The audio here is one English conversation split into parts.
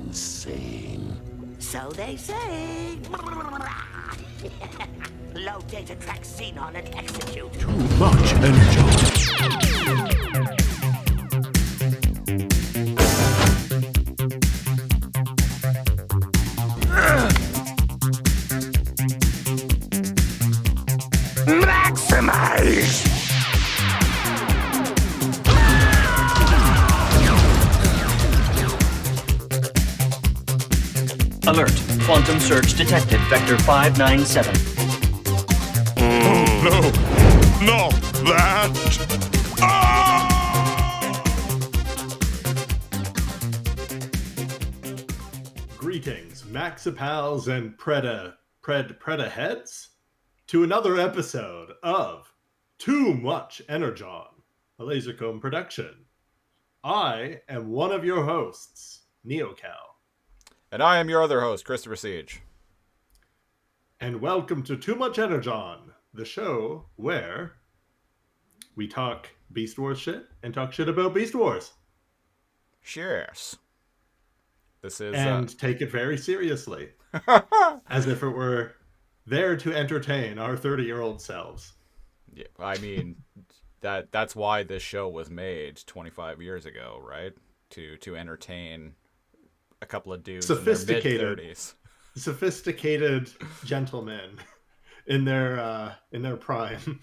insane. So they say. Low data track xenon and execute. Too much Energon. Maximize! Alert. Quantum surge detected. Vector 597. No! Not that! Ah! Greetings, Maxipals and Preda heads, to another episode of Too Much Energon, a Lasercomb production. I am one of your hosts, NeoCal. And I am your other host, Christopher Siege. And welcome to Too Much Energon, the show where we talk Beast Wars shit and talk shit about Beast Wars. Cheers. This is... And take it very seriously, as if it were there to entertain our 30-year-old selves. Yeah, I mean, that's why this show was made 25 years ago, right? To entertain a couple of dudes in their mid-30s. Sophisticated gentlemen in their prime.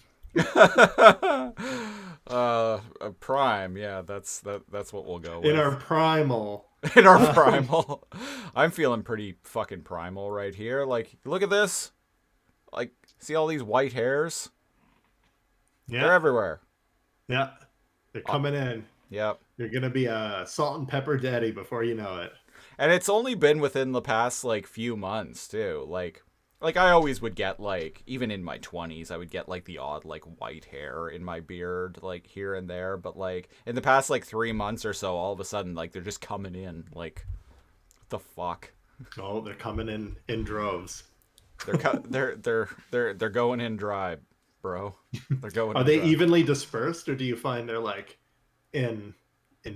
Prime, yeah, that's what we'll go with. In our primal. In our primal. I'm feeling pretty fucking primal right here. Like, look at this. Like, see all these white hairs? Yeah. They're everywhere. Yeah. They're coming in. Yep. You're going to be a salt and pepper daddy before you know it. And it's only been within the past, like, few months, too. Like I always would get, like, even in my 20s, I would get, like, the odd, like, white hair in my beard, like, here and there. But, like, in the past, like, 3 months or so, all of a sudden, like, they're just coming in. Like, what the fuck? Oh, they're coming in droves. They're going in dry, bro. They're going. Are they evenly dispersed, or do you find they're, like, in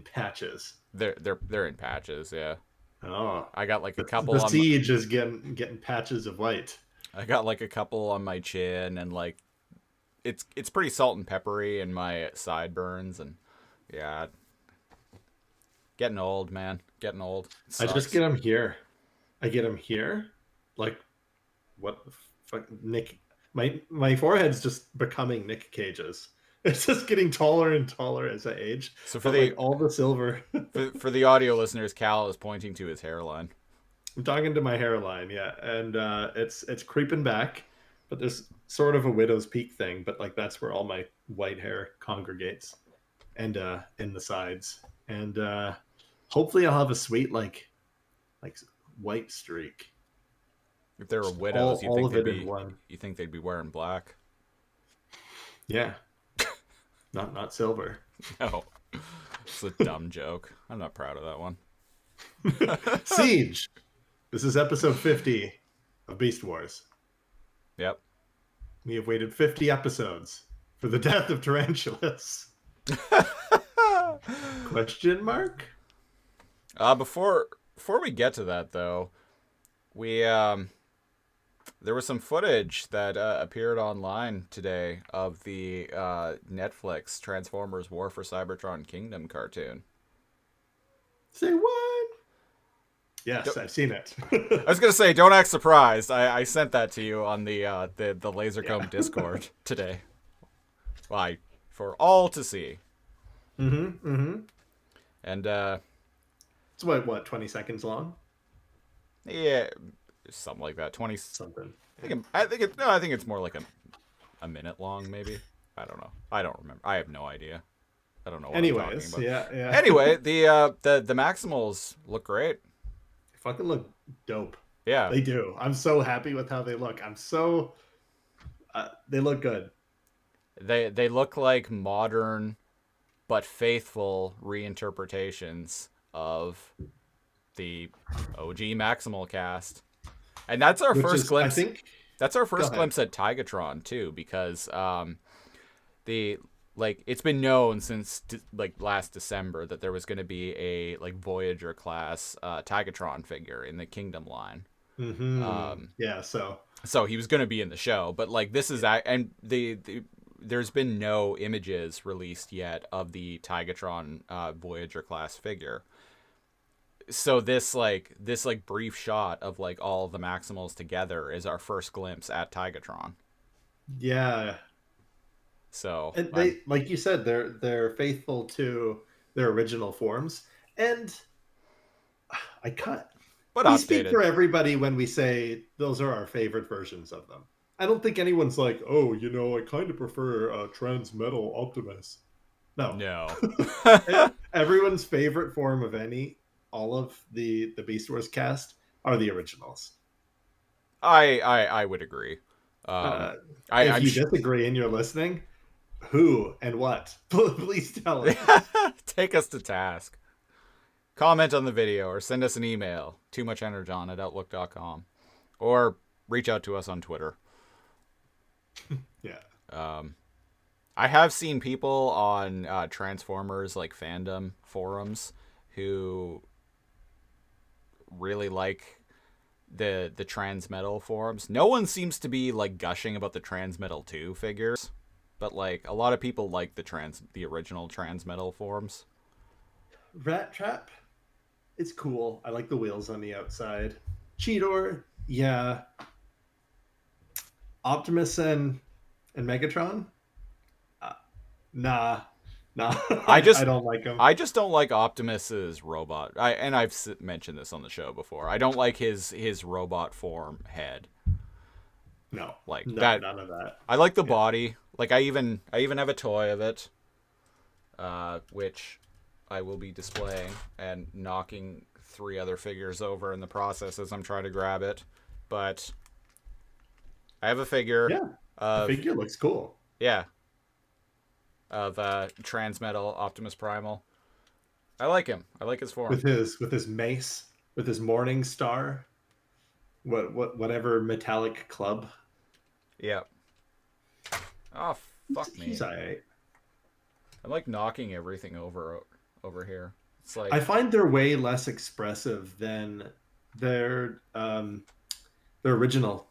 patches? They're in patches, yeah. Oh, I got like a couple. The siege is getting patches of white. I got like a couple on my chin, and like it's pretty salt and peppery in my sideburns, and yeah, getting old, man, getting old. I just get them here. I get them here. Like, what the fuck, Nick? My forehead's just becoming Nick Cage's. It's just getting taller and taller as I age. So for all the silver. for the audio listeners, Cal is pointing to his hairline. I'm talking to my hairline, yeah, and it's creeping back, but there's sort of a widow's peak thing, but like that's where all my white hair congregates, and in the sides, and hopefully I'll have a sweet like white streak. If there were widows, you think they'd be wearing black? Yeah. Not silver. No. It's a dumb joke. I'm not proud of that one. Siege. This is episode 50 of Beast Wars. Yep. We have waited 50 episodes for the death of Tarantulas. Question mark? Before we get to that though, we there was some footage that appeared online today of the Netflix Transformers War for Cybertron Kingdom cartoon. Say what? Yes, I've seen it. I was gonna say, don't act surprised. I sent that to you on the Lasercomb Discord today. Why? For all to see. And it's what 20 seconds long? Yeah. Something like that. 20 something. I think it's more like a minute long, maybe. I don't know. I don't remember. I have no idea. I don't know what I'm talking about. Yeah. Anyway, the Maximals look great. They fucking look dope. Yeah. They do. I'm so happy with how they look. They look good. They look like modern but faithful reinterpretations of the OG Maximal cast. And that's our first glimpse. That's our first glimpse at Tigatron too, because the like it's been known since like last December that there was going to be a like Voyager class Tigatron figure in the Kingdom line. Yeah, so he was going to be in the show, but like this is and there's been no images released yet of the Tigatron Voyager class figure. So this brief shot of like all the Maximals together is our first glimpse at Tigatron. yeah. So And they, like you said, they're faithful to their original forms, and I can't. but We updated. speak for everybody when we say those are our favorite versions of them. I don't think anyone's like, oh, I kind of prefer Transmetal Optimus. No. Everyone's favorite form of all of the Beast Wars cast are the originals. I would agree. If you disagree and you're listening, who and what? Please tell us. Take us to task. Comment on the video or send us an email, toomuchenergon@outlook.com, or reach out to us on Twitter. Yeah. I have seen people on Transformers like fandom forums who really like the Transmetal forms. No one seems to be like gushing about the Transmetal 2 figures, but like a lot of people like the original Transmetal forms. Rat Trap, it's cool. I like the wheels on the outside. Cheetor, yeah. Optimus and Megatron, nah. I don't like them. I just don't like Optimus's robot. I've mentioned this on the show before. I don't like his robot form head. No, like none of that. I like the body. Like I even have a toy of it, which I will be displaying and knocking 3 other figures over in the process as I'm trying to grab it. But I have a figure. Yeah, the figure looks cool. Yeah. Of Transmetal Optimus Primal. I like him. I like his form. With his mace, with his morning star, whatever metallic club. Yeah. Oh fuck me. He's alright. I'm like knocking everything over here. It's like I find they're way less expressive than their original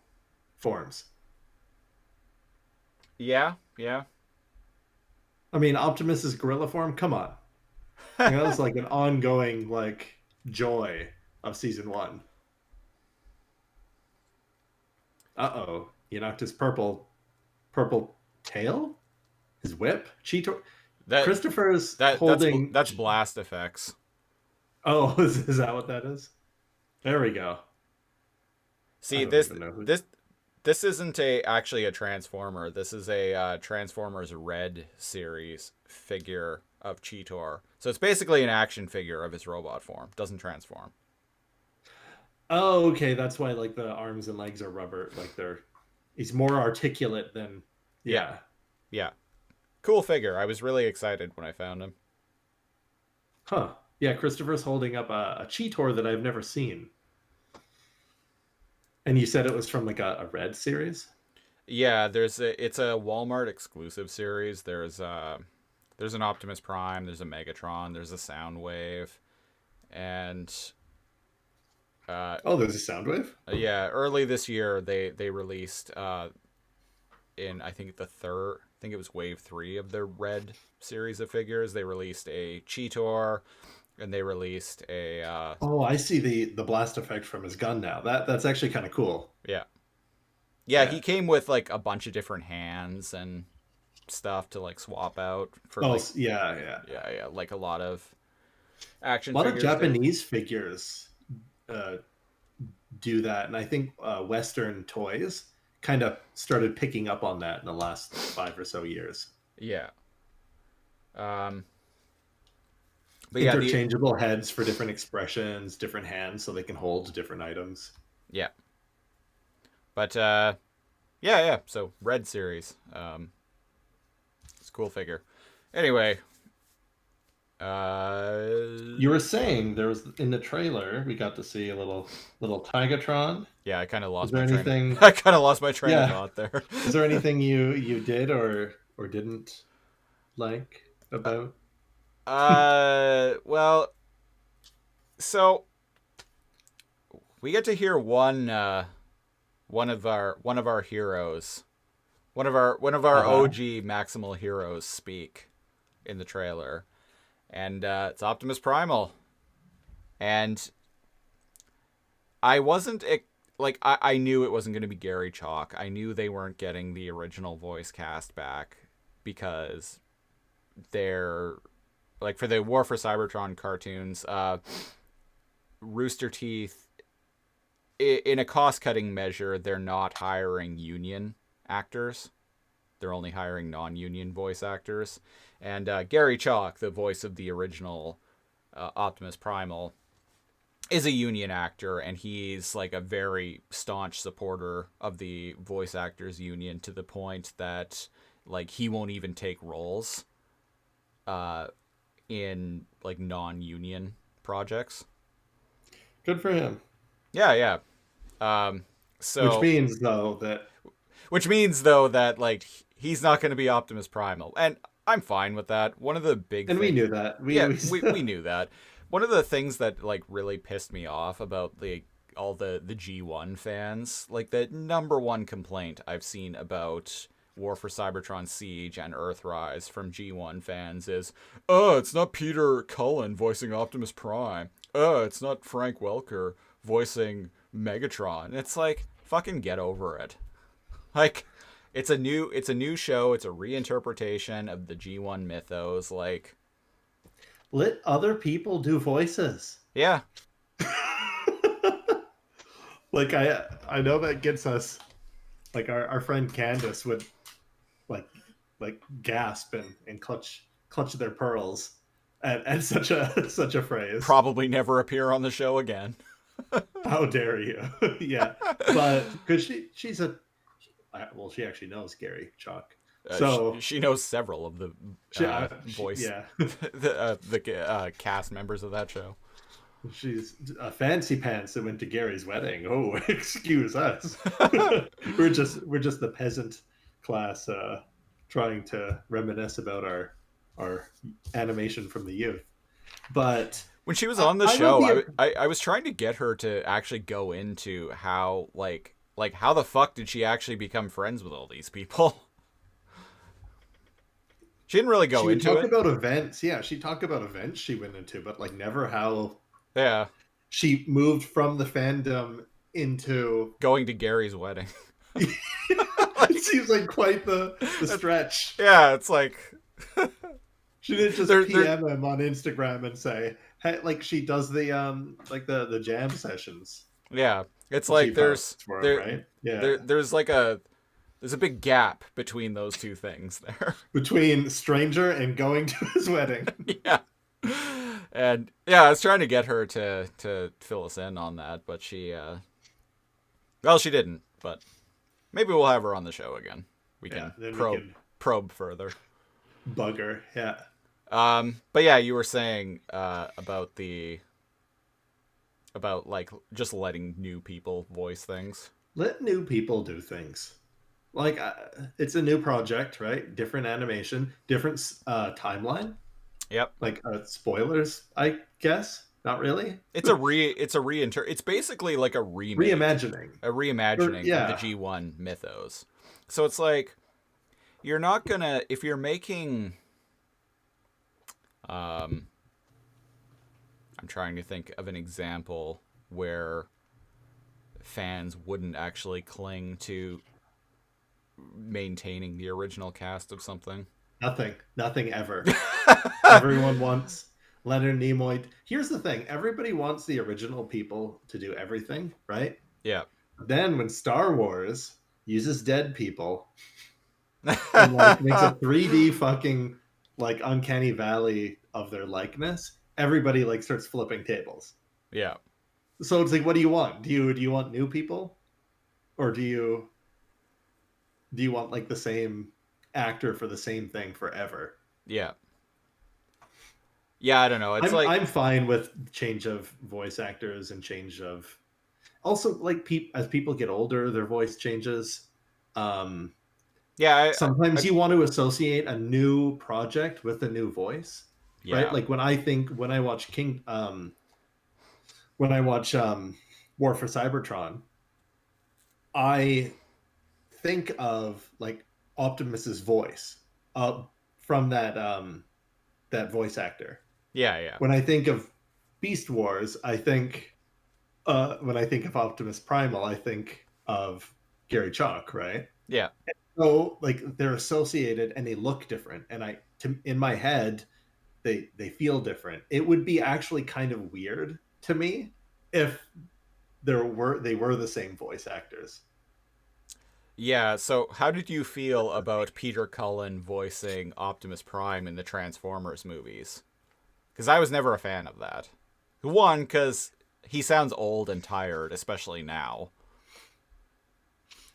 forms. Yeah. I mean, Optimus's gorilla form. Come on, that was like an ongoing like joy of season 1. Uh-oh, you knocked his purple tail, his whip, Cheetor. Christopher's holding. That's blast effects. Oh, is that what that is? There we go. See, this isn't actually a Transformer. This is a Transformers Red series figure of Cheetor. So it's basically an action figure of his robot form. Doesn't transform. Oh, okay. That's why like the arms and legs are rubber. Like he's more articulate than. Yeah. Cool figure. I was really excited when I found him. Huh. Yeah, Christopher's holding up a Cheetor that I've never seen. And you said it was from like a Red series? Yeah, it's a Walmart exclusive series. There's an Optimus Prime, there's a Megatron, there's a Soundwave, and there's a Soundwave? Yeah, early this year they released in I think it was wave 3 of the Red series of figures. They released a Cheetor, and they released a I see the blast effect from his gun now. That's actually kind of cool. Yeah, he came with like a bunch of different hands and stuff to like swap out for yeah, like a lot of action a lot figures of Japanese figures do that, and I think Western toys kind of started picking up on that in the last 5 or so years. But interchangeable heads for different expressions, different hands so they can hold different items. Yeah. But so Red series. It's a cool figure. Anyway, you were saying there was in the trailer we got to see a little Tigatron. Yeah, I kind of lost. I kind of lost my train of thought there. Is there anything you did or didn't like about? Well, so we get to hear one of our heroes, one of our OG Maximal heroes speak in the trailer, and it's Optimus Primal, and I wasn't like I knew it wasn't going to be Gary Chalk. I knew they weren't getting the original voice cast back because they're like for the War for Cybertron cartoons, Rooster Teeth, in a cost-cutting measure, they're not hiring union actors. They're only hiring non-union voice actors. And Gary Chalk, the voice of the original Optimus Primal, is a union actor, and he's like a very staunch supporter of the voice actors union to the point that like he won't even take roles in like non-union projects. Good for him. Yeah. Which means though that like he's not going to be Optimus Primal, and I'm fine with that. One of the big we knew that. We knew that. One of the things that like really pissed me off about all the G1 fans, like the number one complaint I've seen about War for Cybertron Siege and Earthrise from G1 fans is, it's not Peter Cullen voicing Optimus Prime. It's not Frank Welker voicing Megatron. It's like, fucking get over it. Like, it's a new show. It's a reinterpretation of the G1 mythos. Like, let other people do voices. Yeah. Like I know that gets us, like our friend Candace would like gasp and clutch their pearls at such a phrase. Probably never appear on the show again. How dare you? Yeah, but because she's she actually knows Gary Chalk, so she knows several of the voice the cast members of that show. She's a fancy pants that went to Gary's wedding. Oh, excuse us. we're just the peasant class trying to reminisce about our animation from the youth. But when she was on the show, I was trying to get her to actually go into how like how the fuck did she actually become friends with all these people? She didn't really go into it. She talked about events. Yeah, she talked about events she went into, but like never how she moved from the fandom into going to Gary's wedding. It seems like quite the stretch. Yeah, it's like she didn't just PM him on Instagram and say, hey, like she does the like the jam sessions. Yeah, it's like there's a big gap between those two things there. Between stranger and going to his wedding. Yeah. And yeah, I was trying to get her to fill us in on that, but she she didn't, but maybe we'll have her on the show again. We can probe further. Bug her, yeah. But yeah, you were saying about like just letting new people voice things. Let new people do things. Like it's a new project, right? Different animation, different timeline. Yep. Like spoilers, I guess. Not really. It's basically like a remake. Reimagining. A reimagining of the G1 mythos. So it's like you're not gonna if you're making I'm trying to think of an example where fans wouldn't actually cling to maintaining the original cast of something. Nothing ever. Everyone wants Leonard Nimoy. Here's the thing: everybody wants the original people to do everything, right? Yeah. Then when Star Wars uses dead people and like makes a 3D fucking like uncanny valley of their likeness, everybody like starts flipping tables. Yeah. So it's like, what do you want? Do you want new people, or do you want like the same actor for the same thing forever? Yeah. Yeah, I don't know. I'm fine with change of voice actors and change of also like as people get older, their voice changes. Yeah, Sometimes you want to associate a new project with a new voice, right? yeah, Like when I watch War for Cybertron, I think of like Optimus's voice from that voice actor. yeah. When I think of Beast Wars, when I think of Optimus Primal, I think of Gary Chalk, right? Yeah. So like they're associated and they look different, and in my head they feel different. It would be actually kind of weird to me if they were the same voice actors. Yeah, so how did you feel about Peter Cullen voicing Optimus Prime in the Transformers movies? Because I was never a fan of that. One, because he sounds old and tired, especially now.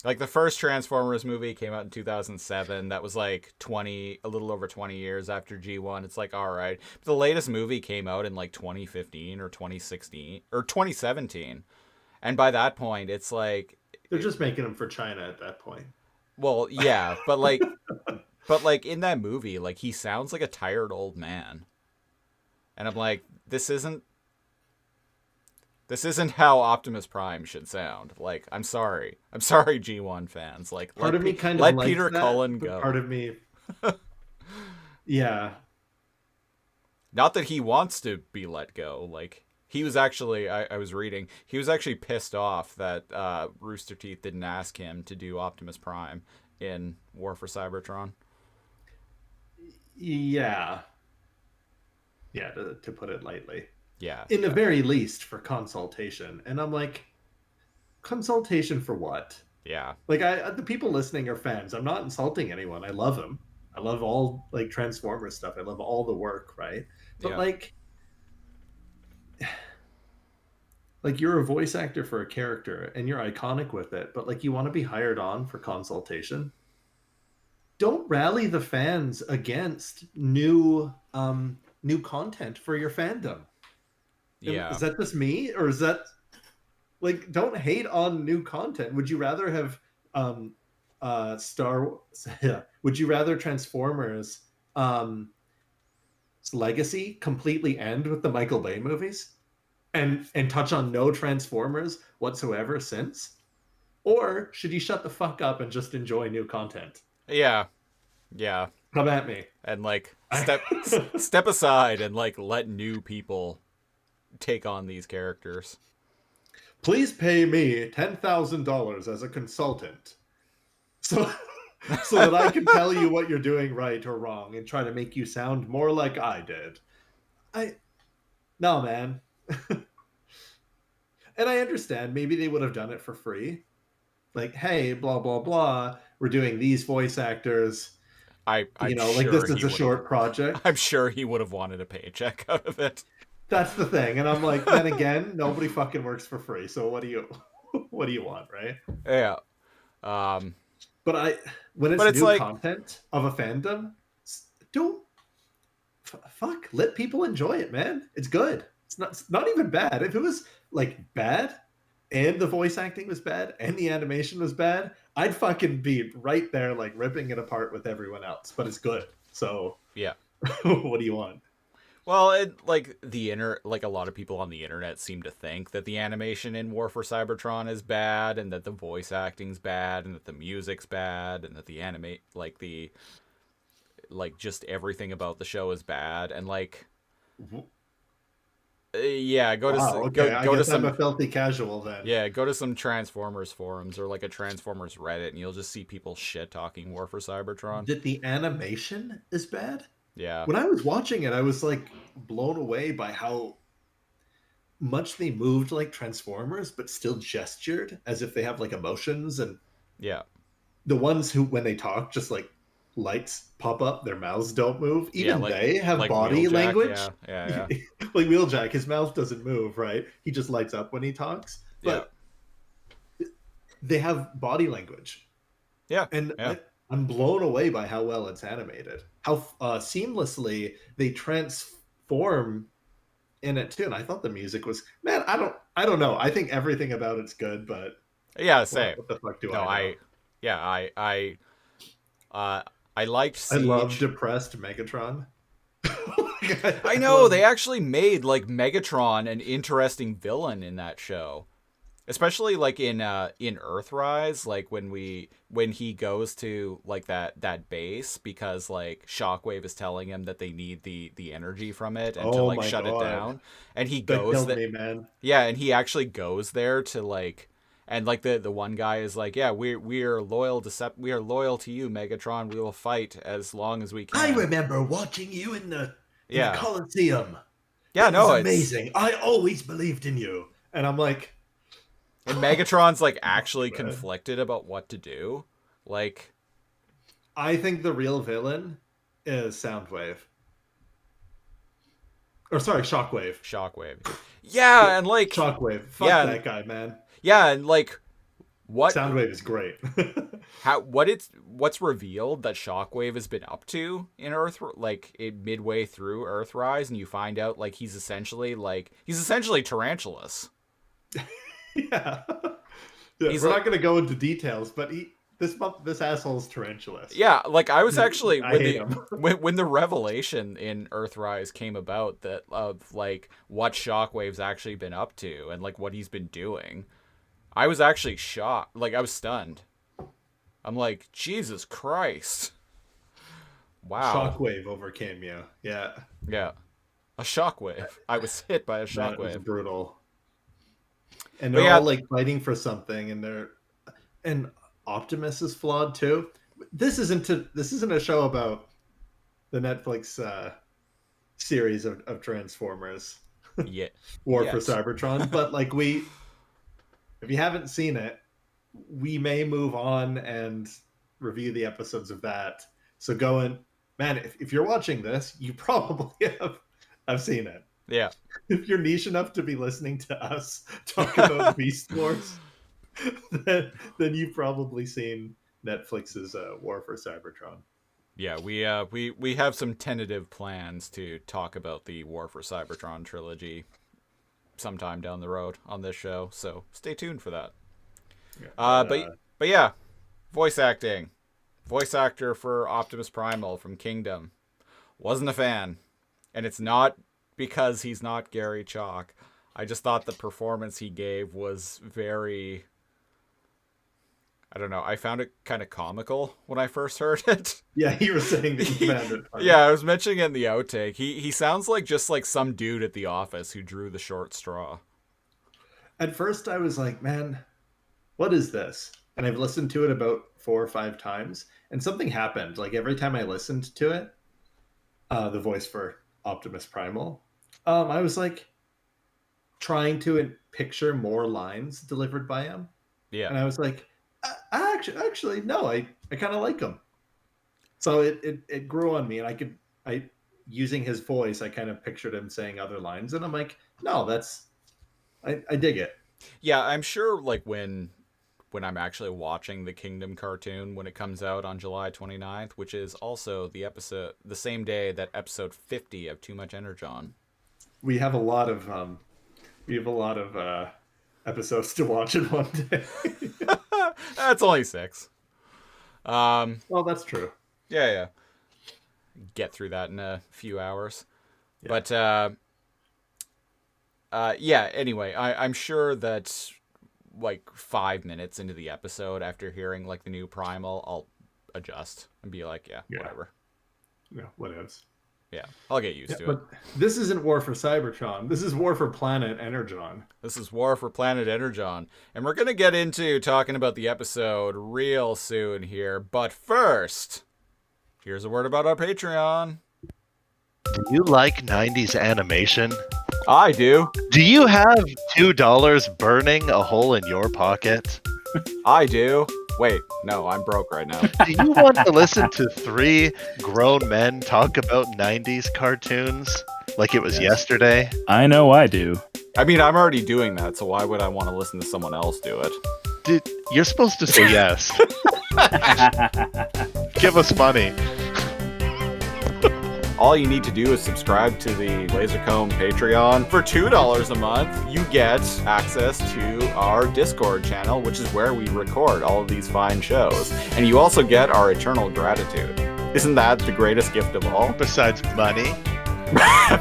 Like the first Transformers movie came out in 2007. That was like a little over 20 years after G1. It's like, all right. But the latest movie came out in like 2015 or 2016 or 2017. And by that point, it's like, They're just making them for China at that point. well, yeah, but like in that movie, like he sounds like a tired old man. And I'm like, this isn't how Optimus Prime should sound. Like, I'm sorry, G1 fans. Like, Part of me kind of let likes Peter that, Cullen but go. part of me, yeah, Not that he wants to be let go. Like, he was actually, I was reading, he was actually pissed off that Rooster Teeth didn't ask him to do Optimus Prime in War for Cybertron. yeah, yeah. To put it lightly, Yeah, in the yeah, very least for consultation, and I'm like, consultation for what? yeah, Like the people listening are fans. I'm not insulting anyone. I love them. I love all like Transformers stuff. I love all the work, right? But yeah. like you're a voice actor for a character and you're iconic with it, but like you want to be hired on for consultation. Don't rally the fans against new content for your fandom. Yeah. Is that just me, or is that like, don't hate on new content? Would you rather have um Star yeah, would you rather Transformers um legacy completely end with the Michael Bay movies and touch on no Transformers whatsoever since? Or should you shut the fuck up and just enjoy new content? Yeah. Yeah. Come at me. And like step aside and like let new people take on these characters. Please pay me $10,000 as a consultant, so so that I can tell you what you're doing right or wrong and try to make you sound more like I did. I No, man. And I understand maybe they would have done it for free. Like, hey, blah blah blah, we're doing these voice actors. I'm Like sure this he is a would short have project. I'm sure he would have wanted a paycheck out of it. That's the thing. And I'm like, then again, nobody fucking works for free. So what do you what do you want, right? Yeah. Um But when it's but it's new like content of a fandom, don't fuck, let people enjoy it, man. It's good. It's not even bad. If it was like bad and the voice acting was bad and the animation was bad, I'd fucking be right there like ripping it apart with everyone else. But it's good. So yeah. what do you want? Well, like like a lot of people on the internet seem to think that the animation in War for Cybertron is bad, and that the voice acting's bad, and that the music's bad, and that the just everything about the show is bad, and like yeah, Wow, okay. I go to guess I'm a some filthy casual then. yeah, go to some Transformers forums or like a Transformers Reddit, and you'll just see people shit talking War for Cybertron. That the animation is bad? Yeah, When I was watching it, I was like blown away by how much they moved like Transformers, but still gestured as if they have like emotions. And yeah, the ones who, when they talk, just like lights pop up, their mouths don't move. yeah, Even they have like body Wheeljack. language. Yeah. Like Wheeljack, his mouth doesn't move, right? He just lights up when he talks. Yeah. But they have body language. Yeah. And Yeah. I'm blown away by how well it's animated, how seamlessly they transform in it too. And I thought the music was, man, I don't know. I think everything about it's good, but Yeah, same. what the fuck do No, I know? I I liked I Siege. love depressed Megatron. I know, they actually made like Megatron an interesting villain in that show. Especially like in Earthrise, like when he goes to like that base because like Shockwave is telling him that they need the energy from it and to Oh like my shut God. it down. And he That goes killed there. me, man. Yeah, and he actually goes there to like, and like the one guy is like, yeah, we're loyal we are loyal to you, Megatron. We will fight as long as we can. I remember watching you in the Yeah. Coliseum. Yeah, It was amazing. I always believed in you. And I'm like, And Megatron's like actually man. conflicted about what to do. Like, I think the real villain is Soundwave. Or sorry, Shockwave. Shockwave. Yeah, and like Shockwave. Fuck yeah, that guy, man. Yeah, and like what Soundwave is great. what's revealed that Shockwave has been up to in midway through Earthrise, and you find out like he's essentially Tarantulas. Yeah. He's We're like- not gonna go into details, but this asshole's Tarantulas. Yeah, like I was actually I hate him. when the revelation in Earthrise came about that of like what Shockwave's actually been up to and like what he's been doing, I was actually shocked. Like I was stunned. I'm like, Jesus Christ. Wow. Shockwave overcame you. Yeah. Yeah. A shockwave. I was hit by a That was shockwave. brutal. And But they're yeah. all like fighting for something, and Optimus is flawed too. This isn't a show about the Netflix series of Transformers Yeah. War Yes. for Cybertron, but like if you haven't seen it, we may move on and review the episodes of that. So go and man, if you're watching this, you probably have seen it. Yeah. If you're niche enough to be listening to us talk about Beast Wars, then you've probably seen Netflix's War for Cybertron. Yeah, we have some tentative plans to talk about the War for Cybertron trilogy sometime down the road on this show, so stay tuned for that. But yeah, voice acting. Voice actor for Optimus Primal from Kingdom. Wasn't a fan. And it's not because he's not Gary Chalk. I just thought the performance he gave was very... I don't know. I found it kind of comical when I first heard it. Yeah, you were saying that you found it funny. Yeah, I was mentioning it in the outtake. He sounds like just like some dude at the office who drew the short straw. At first, I was like, man, what is this? And I've listened to it about 4 or 5 times, and something happened. Like every time I listened to it, the voice for Optimus Primal, I was like trying to picture more lines delivered by him. Yeah. And I was like, actually, no, I kind of like him. So it grew on me, and I using his voice, I kind of pictured him saying other lines, and I'm like, no, I dig it. Yeah, I'm sure like when I'm actually watching the Kingdom cartoon when it comes out on July 29th, which is also the same day that episode 50 of Too Much Energon. We have a lot of episodes to watch in one day. That's only 6. Well, that's true. Yeah. Get through that in a few hours. Yeah. But yeah, anyway, I'm sure that like 5 minutes into the episode after hearing like the new Primal, I'll adjust and be like, yeah. Whatever. Yeah, whatevs. Yeah, I'll get used to it. But this isn't War for Cybertron. This is War for Planet Energon. This is War for Planet Energon. And we're going to get into talking about the episode real soon here. But first, here's a word about our Patreon. Do you like 90s animation? I do. Do you have $2 burning a hole in your pocket? I do. Wait, no, I'm broke right now. Do you want to listen to 3 grown men talk about 90s cartoons like it was yesterday? I know I do. I mean, I'm already doing that, so why would I want to listen to someone else do it? Dude, you're supposed to say yes. Give us money. all you need to do is subscribe to the Lasercomb Patreon. For $2 a month, you get access to our Discord channel, which is where we record all of these fine shows. And you also get our eternal gratitude. Isn't that the greatest gift of all? Besides money,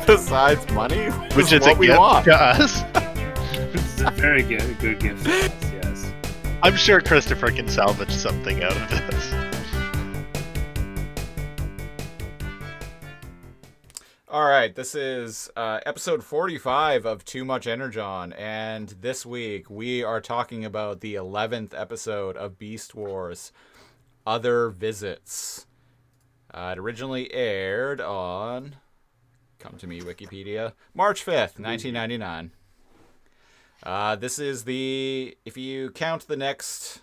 Besides money, which is what a we gift want. to us. It's a very good gift. Yes. I'm sure Christopher can salvage something out of this. All right, this is episode 45 of Too Much Energon, and this week we are talking about the 11th episode of Beast Wars, Other Visits. It originally aired on, come to me Wikipedia, March 5th, 1999. This is the, if you count the next,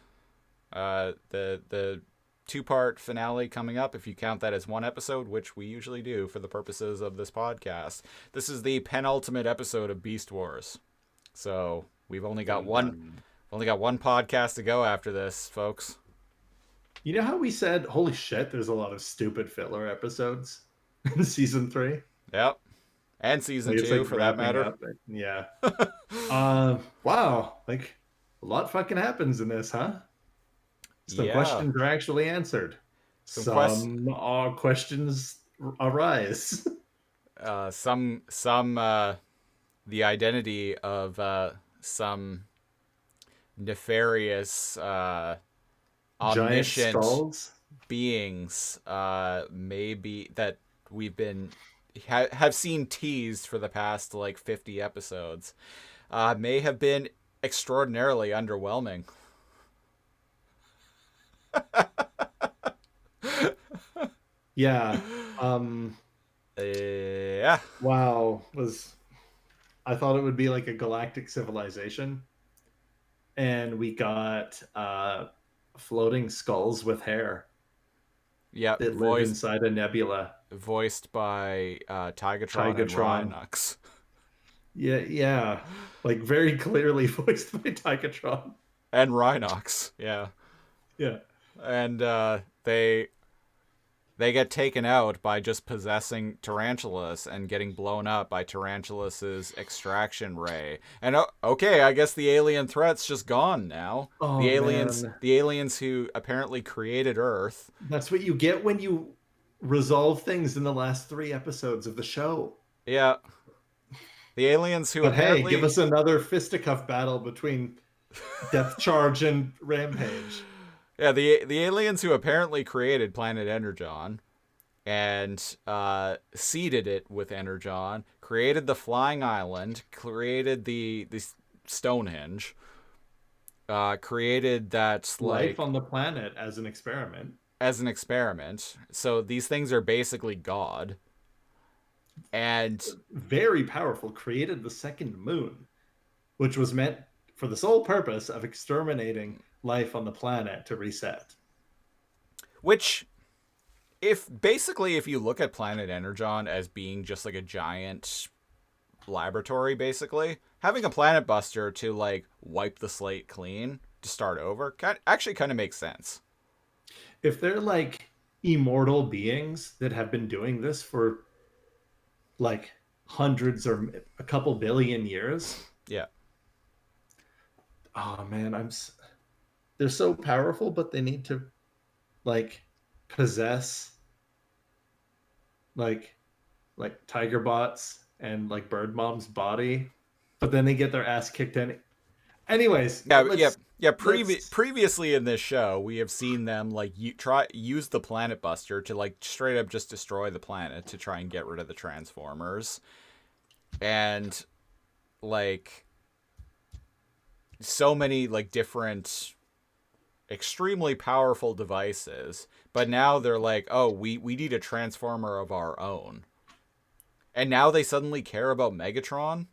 the two-part finale coming up, if you count that as one episode, which we usually do for the purposes of this podcast, this is the penultimate episode of Beast Wars. So we've only got one podcast to go after this, folks. You know how we said, holy shit, there's a lot of stupid filler episodes in season 3? Yep. And season Like, it's 2 like for that wrapping matter. up. Yeah. Wow. Like, a lot fucking happens in this, huh? Some Yeah. questions are actually answered. Some questions arise. The identity of some nefarious, Giant omniscient skulls. beings, maybe that we've been have seen teased for the past like 50 episodes, may have been extraordinarily underwhelming. Yeah. Yeah. Wow. I thought it would be like a galactic civilization. And we got floating skulls with hair Yeah. that live inside a nebula. Voiced by Tigatron and Tigatron. Rhinox. Yeah. Like very clearly voiced by Tigatron. And Rhinox, yeah. Yeah. And they get taken out by just possessing Tarantulas and getting blown up by Tarantulas' extraction ray. And okay, I guess the alien threat's just gone now. Oh, the aliens man. the aliens who apparently created Earth. That's what you get when you resolve things in the last 3 episodes of the show. Yeah. The aliens who But hey, apparently give us another fisticuff battle between Death Charge and Rampage. Yeah, the aliens who apparently created planet Energon and seeded it with Energon, created the flying island, created the Stonehenge, created that Life like on the planet as an experiment. So these things are basically God. And Very powerful. Created the second moon, which was meant for the sole purpose of exterminating life on the planet to reset. which if you look at planet Energon as being just like a giant laboratory, basically having a planet buster to like wipe the slate clean to start over actually kind of makes sense. If they're like immortal beings that have been doing this for like hundreds or a couple billion years, Yeah. oh man, they're so powerful, but they need to like possess like Tiger Bots and like Bird Mom's body, but then they get their ass kicked in. Anyways, Previously in this show, we have seen them like use the planet buster to like straight up just destroy the planet to try and get rid of the Transformers, and like so many like different extremely powerful devices. But now they're like, oh, we need a Transformer of our own, and now they suddenly care about Megatron.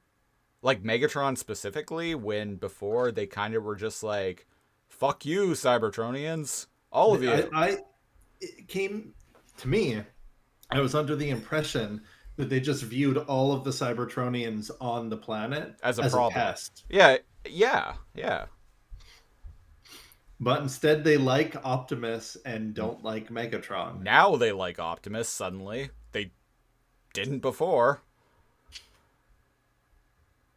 Like Megatron specifically, when before they kind of were just like, fuck you, Cybertronians. All of you. It came to me, I was under the impression that they just viewed all of the Cybertronians on the planet as a problem. pest. Yeah. But instead they like Optimus and don't like Megatron. Now they like Optimus suddenly. Didn't before.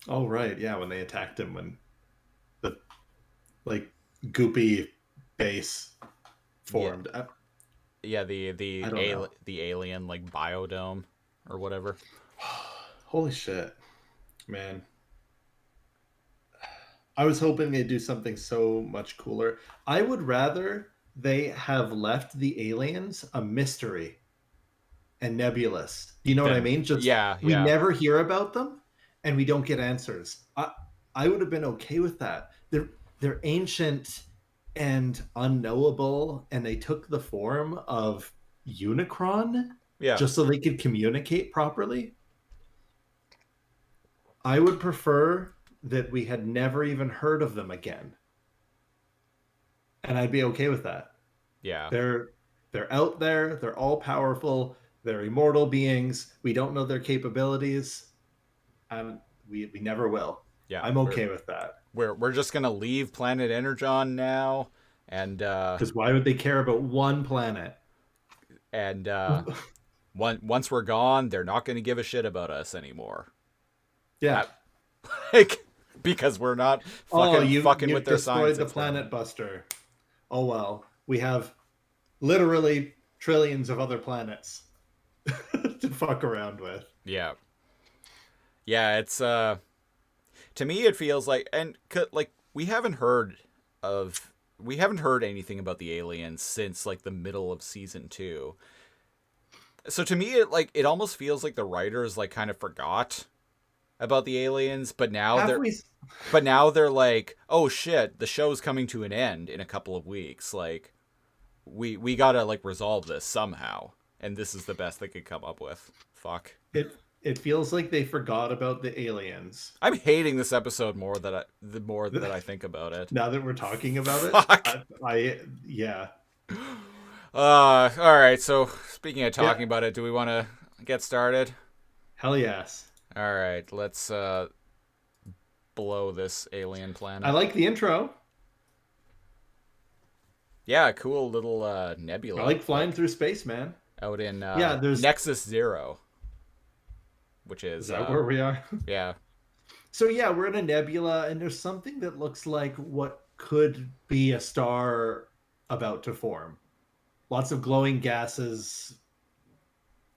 Oh right, yeah, when they attacked him when the like goopy base formed. Yeah, the I don't know. the alien like biodome or whatever. Holy shit, man. I was hoping they'd do something so much cooler. I would rather they have left the aliens a mystery and nebulous. Do you know what I mean? Just yeah. we never hear about them and we don't get answers. I would have been okay with that. They're ancient and unknowable, and they took the form of Unicron Yeah. just so they could communicate properly. I would prefer that we had never even heard of them again. And I'd be okay with that. Yeah. They're out there, they're all powerful, they're immortal beings. We don't know their capabilities, and we never will. Yeah. I'm okay with that. We're just gonna leave planet Energon now, and because why would they care about one planet? And once we're gone, they're not gonna give a shit about us anymore. Yeah, like because we're not fucking with their science. Destroyed the planet buster. Oh well, we have literally trillions of other planets to fuck around with. Yeah. It's to me it feels like, and like we haven't heard anything about the aliens since like the middle of season 2. So to me it almost feels like the writers like kind of forgot about the aliens, but now they're like, oh shit, the show's coming to an end in a couple of weeks. Like we gotta like resolve this somehow, and this is the best they could come up with. Fuck. It feels like they forgot about the aliens. I'm hating this episode the more that I think about it. Now that we're talking about it, Fuck. Yeah. All right. So speaking of talking about it, do we want to get started? Hell yes. All right. Let's blow this alien planet. I like the intro. Yeah, cool little nebula. I like flying through space, man. Out in there's Nexus 0. Which is that where we are? Yeah. So yeah, we're in a nebula, and there's something that looks like what could be a star about to form. Lots of glowing gases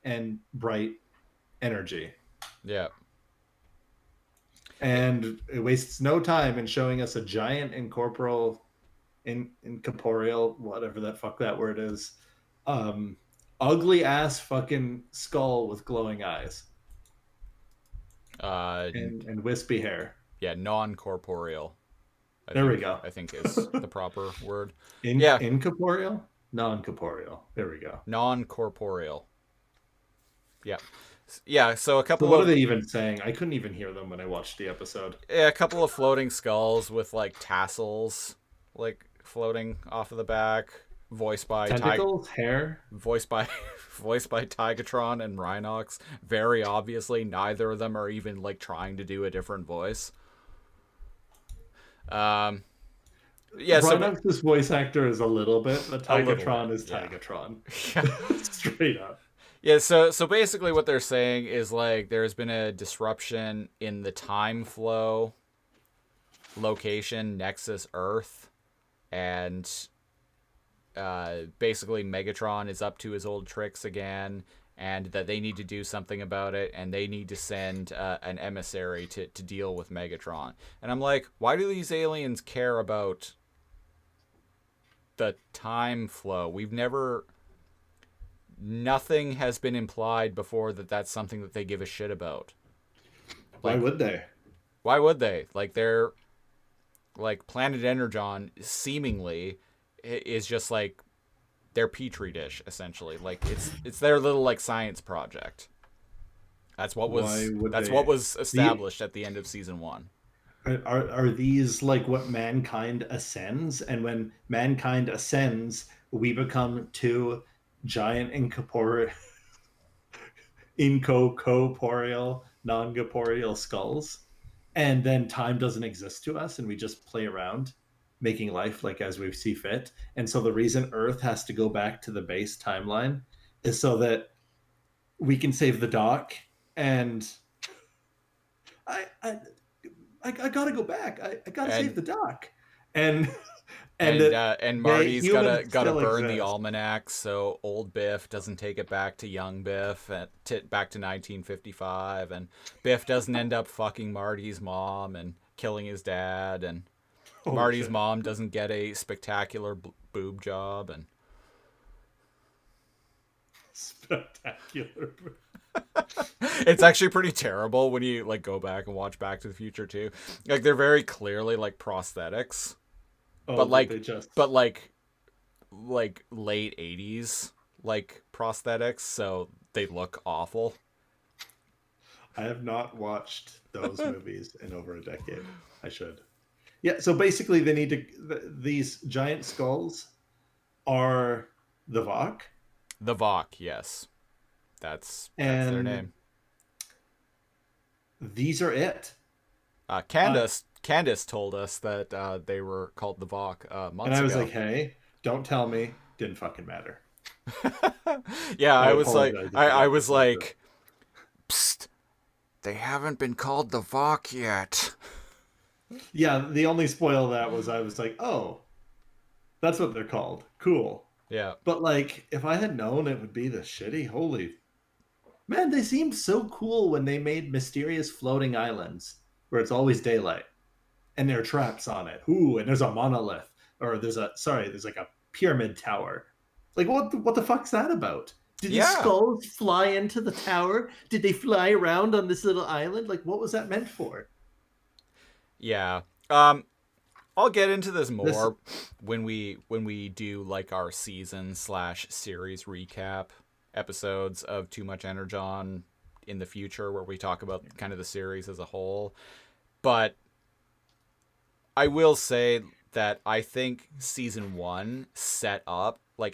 and bright energy. Yeah. And it wastes no time in showing us a giant incorporeal, whatever that fuck that word is, ugly ass fucking skull with glowing eyes. And wispy hair. Yeah, non-corporeal. There we go. I think is the proper word. Incorporeal? Non-corporeal. There we go. Non-corporeal. Yeah. Yeah, so a couple what are they even saying? I couldn't even hear them when I watched the episode. Yeah, a couple of floating skulls with like tassels floating off of the back. Voiced by tentacles, hair. Voiced by Tigatron and Rhinox. Very obviously, neither of them are even like trying to do a different voice. Yeah, Rhinox's voice actor is a little bit, but Tigatron is Tigatron. Yeah. Straight up. Yeah, so basically what they're saying is like there's been a disruption in the time flow location Nexus Earth, and basically Megatron is up to his old tricks again, and that they need to do something about it, and they need to send an emissary to deal with Megatron. And I'm like, why do these aliens care about the time flow? Nothing has been implied before that that's something that they give a shit about. Why would they? Why would they? Like, they're like Planet Energon seemingly is just like their petri dish, essentially. Like it's their little like science project. That's what was established at the end of season 1. Are these like what mankind ascends? And when mankind ascends, we become 2 giant incorporeal, non-corporeal skulls, and then time doesn't exist to us, and we just play around making life like as we see fit. And so the reason Earth has to go back to the base timeline is so that we can save the doc, and I gotta go back. I gotta And- save the doc, and and Marty's humans gotta still burn the exist. almanac so old Biff doesn't take it back to young Biff back to 1955, and Biff doesn't end up fucking Marty's mom and killing his dad, and Holy Marty's shit. mom doesn't get a spectacular boob job, and Spectacular. it's actually pretty terrible when you like go back and watch Back to the Future too. Like they're very clearly like prosthetics, Oh, but like they just like late 80s like prosthetics, so they look awful. I have not watched those movies in over a decade. I should. Yeah, so basically they need to these giant skulls are the Vok, The Vok, yes. That's their and name. these are it. Candace told us that they were called the Vok months And I was ago. like, hey, don't tell me. Didn't fucking matter. Yeah, I I was like, apologize if I you was don't like, psst, they haven't been called the Vok yet. Yeah, the only spoil that was I was like, oh, that's what they're called. Cool. Yeah. But like, if I had known it would be this shitty, holy man, they seemed so cool when they made mysterious floating islands where it's always daylight and there are traps on it. Ooh, and there's a monolith, or there's like a pyramid tower. Like, what the fuck's that about? Did these Yeah. skulls fly into the tower? Did they fly around on this little island? Like, what was that meant for? Yeah. I'll get into this more when we do like our season/series recap episodes of Too Much Energon in the future, where we talk about kind of the series as a whole. But I will say that I think season 1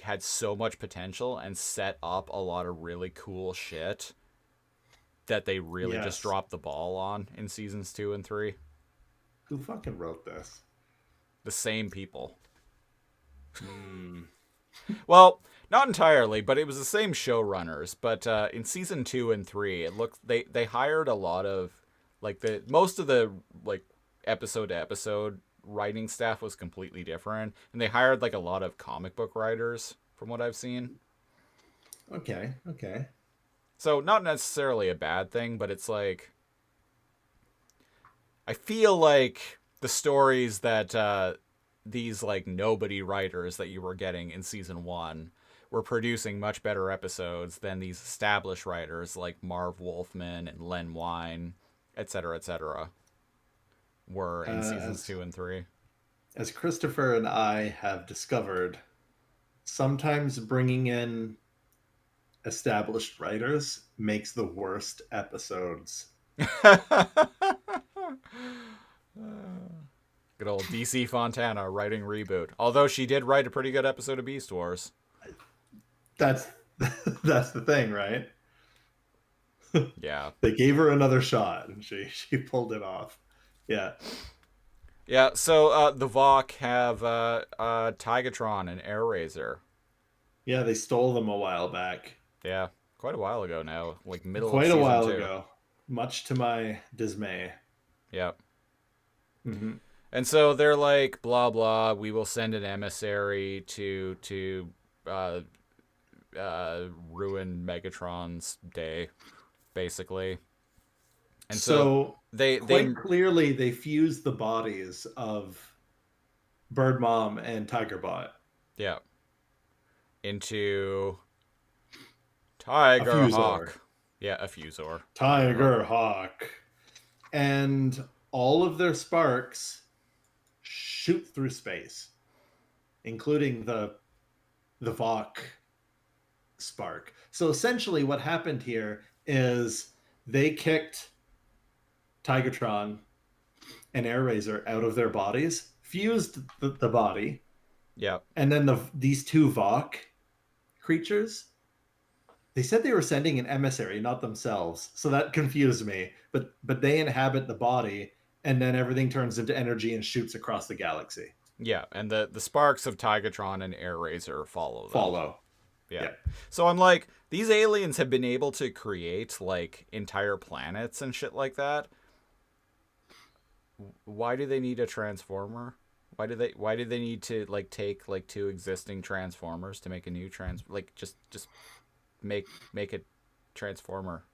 had so much potential and set up a lot of really cool shit that they really just dropped the ball on in seasons 2 and 3. Who fucking wrote this? The same people. Well, not entirely, but it was the same showrunners. But in season 2 and 3, it looked they hired a lot of most of the like episode to episode writing staff was completely different, and they hired like a lot of comic book writers from what I've seen. Okay. So not necessarily a bad thing, but it's like I feel like the stories that these like nobody writers that you were getting in season 1 were producing much better episodes than these established writers like Marv Wolfman and Len Wein, etc., were in seasons 2 and 3. As Christopher and I have discovered, sometimes bringing in established writers makes the worst episodes. Good old DC Fontana writing reboot. Although she did write a pretty good episode of Beast Wars. That's the thing, right? Yeah. They gave her another shot and she pulled it off. Yeah. Yeah, so the Vok have Tigatron and Airraiser. Yeah, they stole them a while back. Yeah, quite a while ago now, like middle Quite of a season while 2. ago. Much to my dismay. Yeah. Mm-hmm. And so they're like, blah blah. We will send an emissary to ruin Megatron's day, basically. And so they clearly they fused the bodies of Bird Mom and Tigerbot. Yeah. Into Tiger Fusor. Hawk. Yeah, a Fusor. Tiger Hawk. And all of their sparks shoot through space, including the Vok spark. So essentially what happened here is they kicked Tigatron and Airraiser out of their bodies, fused the body, Yeah. and then these two Vok creatures, they said they were sending an emissary, not themselves. So that confused me. But they inhabit the body, and then everything turns into energy and shoots across the galaxy. Yeah, and the sparks of Tigatron and Airraiser follow them. Yeah. Yeah. So I'm like, these aliens have been able to create like entire planets and shit like that. Why do they need a transformer? Why do they need to like take like two existing transformers to make a new just make a transformer.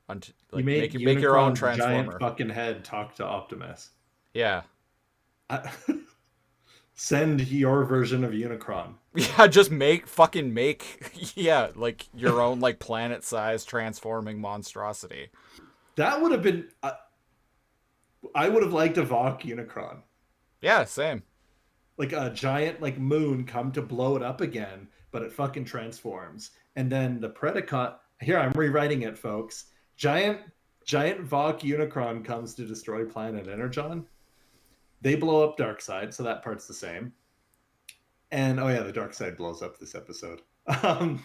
You Make make your own Unicron's transformer. giant fucking head talk to Optimus. Yeah. Send your version of Unicron. Yeah, just make yeah, like your own like planet-sized transforming monstrosity. That would have been. I would have liked a Vok Unicron. Yeah, same. Like a giant like moon come to blow it up again, but it fucking transforms. And then the Predacon. Here, I'm rewriting it, folks. Giant Vok Unicron comes to destroy planet Energon. They blow up Darkseid, so that part's the same. And oh yeah, the Darkseid blows up this episode. And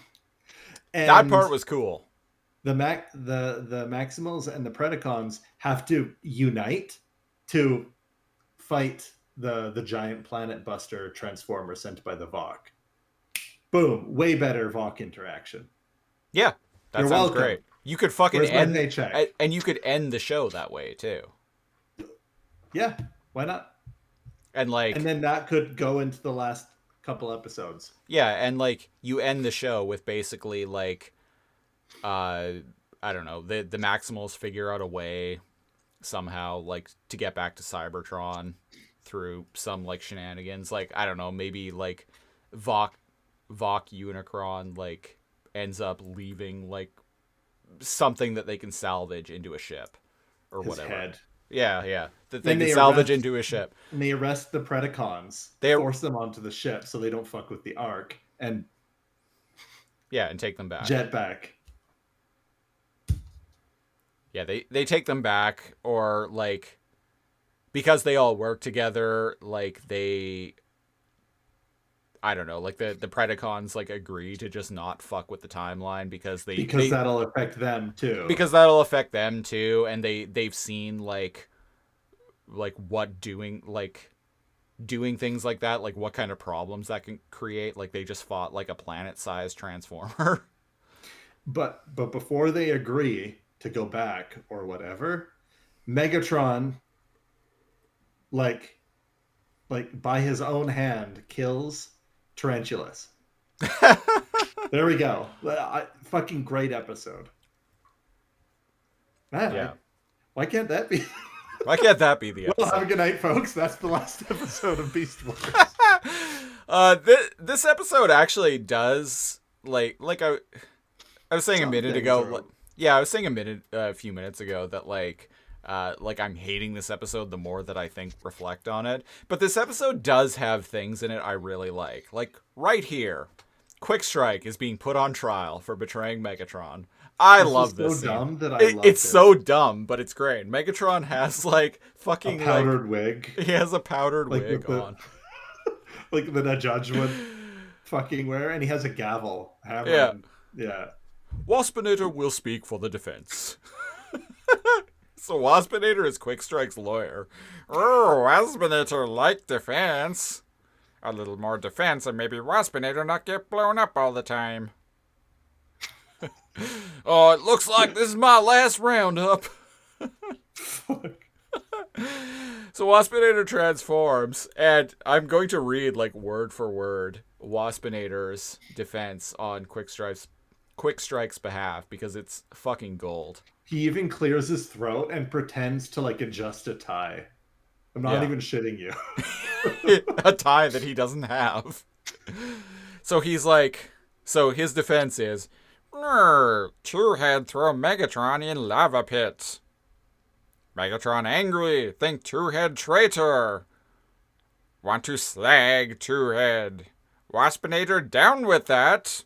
that part was cool. The Maximals and the Predacons have to unite to fight the giant planet buster transformer sent by the Vok. Boom, way better Vok interaction. Yeah, that You're sounds welcome. great. You could fucking Where's my end paycheck? and you could end the show that way too. Yeah, why not? And like And then that could go into the last couple episodes. yeah, and like you end the show with basically like I don't know, the Maximals figure out a way somehow like to get back to Cybertron through some like shenanigans. Like I don't know, maybe like Vok Unicron like ends up leaving like something that they can salvage into a ship or His whatever. head. Yeah, that they Then can they salvage arrest- into a ship. And they arrest the Predacons, They- force them onto the ship so they don't fuck with the Ark, and Yeah, and take them back. jet back. Yeah, they take them back, or like because they all work together, like I don't know, like the Predacons like agree to just not fuck with the timeline because That'll affect them too. because that'll affect them too, and they've seen like what doing things like that, like what kind of problems that can create. Like they just fought like a planet-sized transformer. But before they agree to go back or whatever, Megatron like by his own hand kills Tarantulas. There we go. Fucking great episode. Man, Yeah. why can't that be? Why can't that be the Well, have a episode? good night, folks. That's the last episode of Beast Wars. This episode actually does like I was saying a Some minute things ago. are- Yeah, I was saying a few minutes ago that like I'm hating this episode the more that I reflect on it. But this episode does have things in it I really like. Like right here, Quickstrike is being put on trial for betraying Megatron. I love this so scene. dumb that I loved It's it. so dumb, but it's great. Megatron has like fucking A powdered wig. he has a powdered Like wig with the- on. Like that a judge would fucking wear, and he has a gavel. Hammer. Yeah. Yeah. Waspinator will speak for the defense. So Waspinator is Quickstrike's lawyer. Oh, Waspinator like defense. A little more defense and maybe Waspinator not get blown up all the time. Oh, it looks like this is my last roundup. So Waspinator transforms, and I'm going to read like word for word Waspinator's defense on Quickstrike's behalf because it's fucking gold. He even clears his throat and pretends to like adjust a tie. I'm not Yeah. even shitting you. A tie that he doesn't have. So he's like, so his defense is, Two-Head throw Megatron in lava pit. Megatron angry, think Two-Head traitor. Want to slag Two-Head. Waspinator down with that.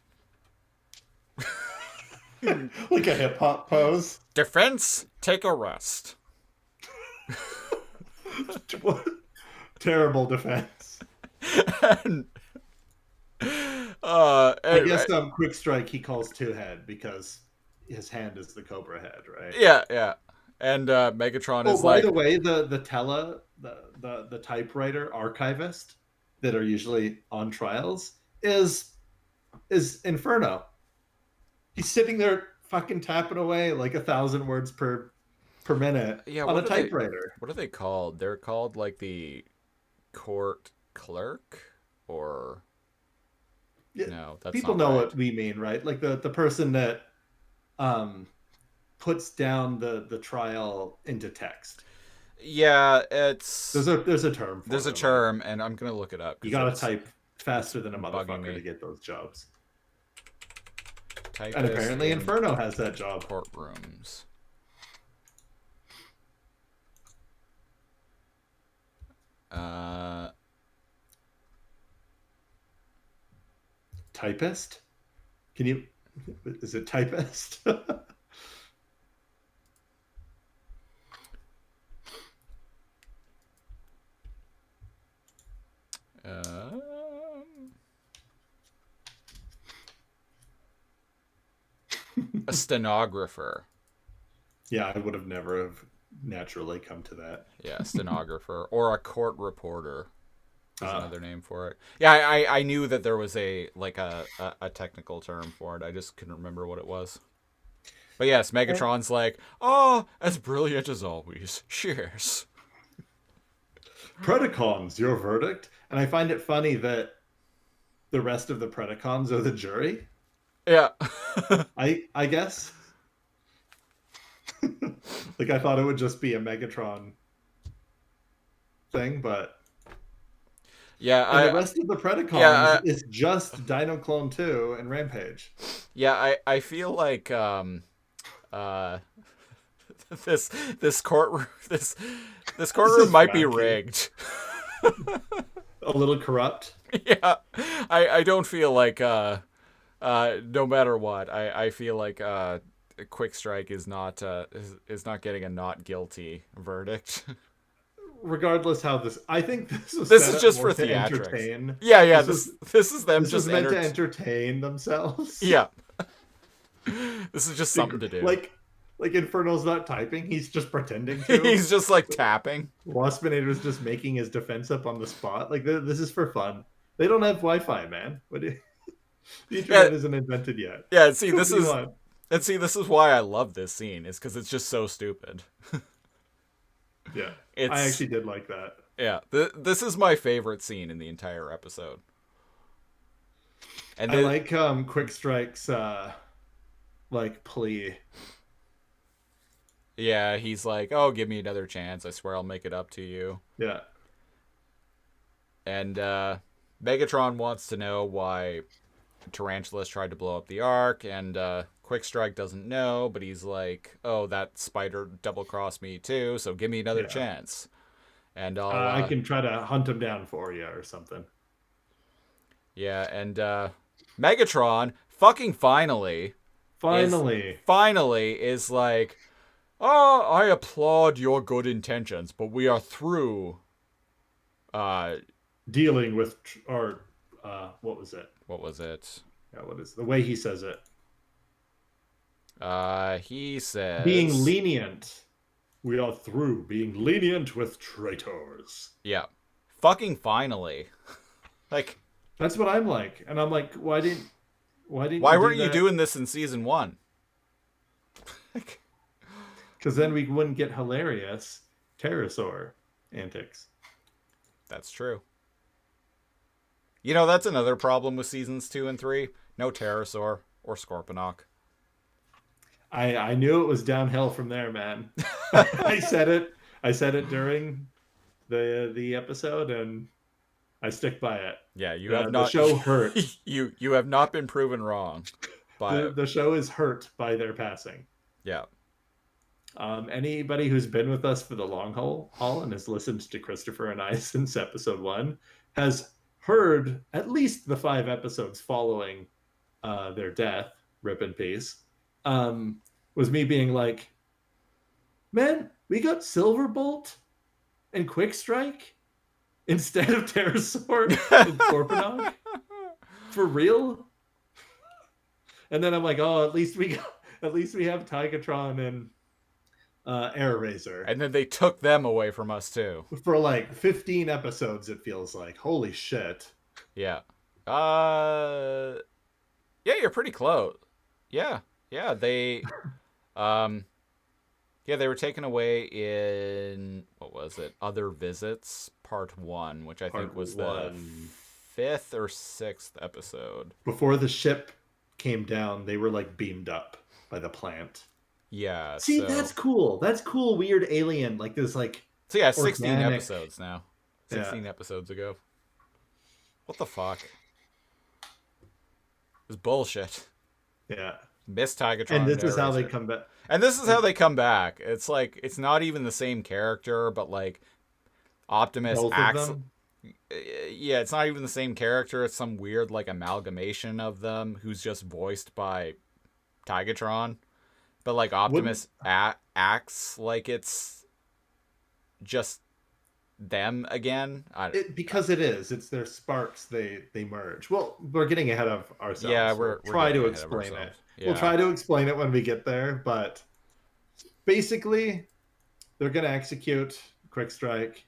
Like a hip hop pose. Defense, take a rest. Terrible defense. And, I guess Quickstrike he calls Two-Head because his hand is the Cobra head, right? yeah. And Megatron Oh, is by like, the way, the typewriter archivist that are usually on trials is is Inferno. He's sitting there fucking tapping away like 1,000 words per minute Yeah, on a what are they? typewriter. What are they called? They're called like the court clerk, or Yeah, no? That's people not know right. what we mean, right? Like the person that puts down the trial into text. Yeah, it's There's a term for there's a them. term, and I'm gonna look it up. You 'Cause gotta it's type faster than a bugging motherfucker me. to get those jobs. Typist And apparently in Inferno has that job. courtrooms. Typist? Can you? Is it typist? Um, a stenographer. Yeah, I would have never have naturally come to that. Yeah, stenographer or a court reporter is Ah. another name for it. Yeah, I knew that there was a technical term for it. I just couldn't remember what it was. But yes, Megatron's like, oh, as brilliant as always. Cheers. Predacons, your verdict? And I find it funny that the rest of the Predacons are the jury. Yeah. I guess. Like I thought it would just be a Megatron thing, but Yeah, the rest of the Predacons is just Dino Clone 2 and Rampage. Yeah, I feel like this courtroom might be wacky. rigged. A little corrupt. Yeah, I don't feel like no matter what, I feel like Quickstrike is not getting a not guilty verdict. Regardless how I think this was This set is up just more for to theatrics. entertain. Yeah, this is them This just was meant to entertain themselves. Yeah. This is just something to do. Like Inferno's not typing, he's just pretending to. He's just like tapping. Waspinator's just making his defense up on the spot. Like this is for fun. They don't have Wi-Fi, man. The internet isn't invented yet. Yeah, see, this What do is you want? this is why I love this scene, is because it's just so stupid. Yeah, It's, I actually did like that. Yeah, this is my favorite scene in the entire episode. And I like Quickstrike's like plea. Yeah, he's like, "Oh, give me another chance. I swear I'll make it up to you." Yeah. And Megatron wants to know why Tarantulas tried to blow up the Ark, and Quickstrike doesn't know, but he's like, "Oh, that spider double-crossed me too, so give me another chance." And I can try to hunt him down for you or something. Yeah, and Megatron fucking finally is like, "Oh, I applaud your good intentions, but we are through dealing with what was it? What was it? Yeah, what is the way he says it? He says being lenient. We are through being lenient with traitors. Yeah. Fucking finally. Like, that's what I'm like. And I'm like, why weren't you doing this in season 1? Because then we wouldn't get hilarious pterosaur antics. That's true. You know, that's another problem with seasons 2 and 3. No pterosaur or Scorponok. I knew it was downhill from there, man. I said it during the episode, and I stick by it. Yeah, you have not. The show hurt. you have not been proven wrong. By the show is hurt by their passing. Yeah. Anybody who's been with us for the long haul and has listened to Christopher and I since episode 1 has heard at least the 5 episodes following their death, rip in peace, was me being like, man, we got Silverbolt and Quickstrike instead of Pterosaur and Scorponok? For real? And then I'm like, oh, at least we have Tigatron and Air Razor. And then they took them away from us too. For like 15 episodes, it feels like. Holy shit. Yeah. Yeah, you're pretty close. Yeah, yeah. Um, yeah, they were taken away in what was it? Other Visits, Part 1, which I think Part was the 1. 5th or 6th episode. Before the ship came down, they were like beamed up by the plant. Yeah. See, so that's cool. That's cool. Weird alien, like this, like so yeah, 16 organic. episodes now. Yeah. 16 episodes ago. What the fuck? It's bullshit. Yeah. Miss Tigatron. And this is how they narrator. come back. And this is how they come back. It's like it's not even the same character, but like Optimus Both acts. of them. Yeah, it's not even the same character. It's some weird like amalgamation of them, who's just voiced by Tigatron. But like Optimus acts like it's just them again. Because it is. It's their sparks. They merge. Well, we're getting ahead of ourselves. Yeah, We'll we're try getting to ahead of explain it. ourselves. We'll Yeah. try to explain it when we get there. But basically, they're gonna execute Quickstrike.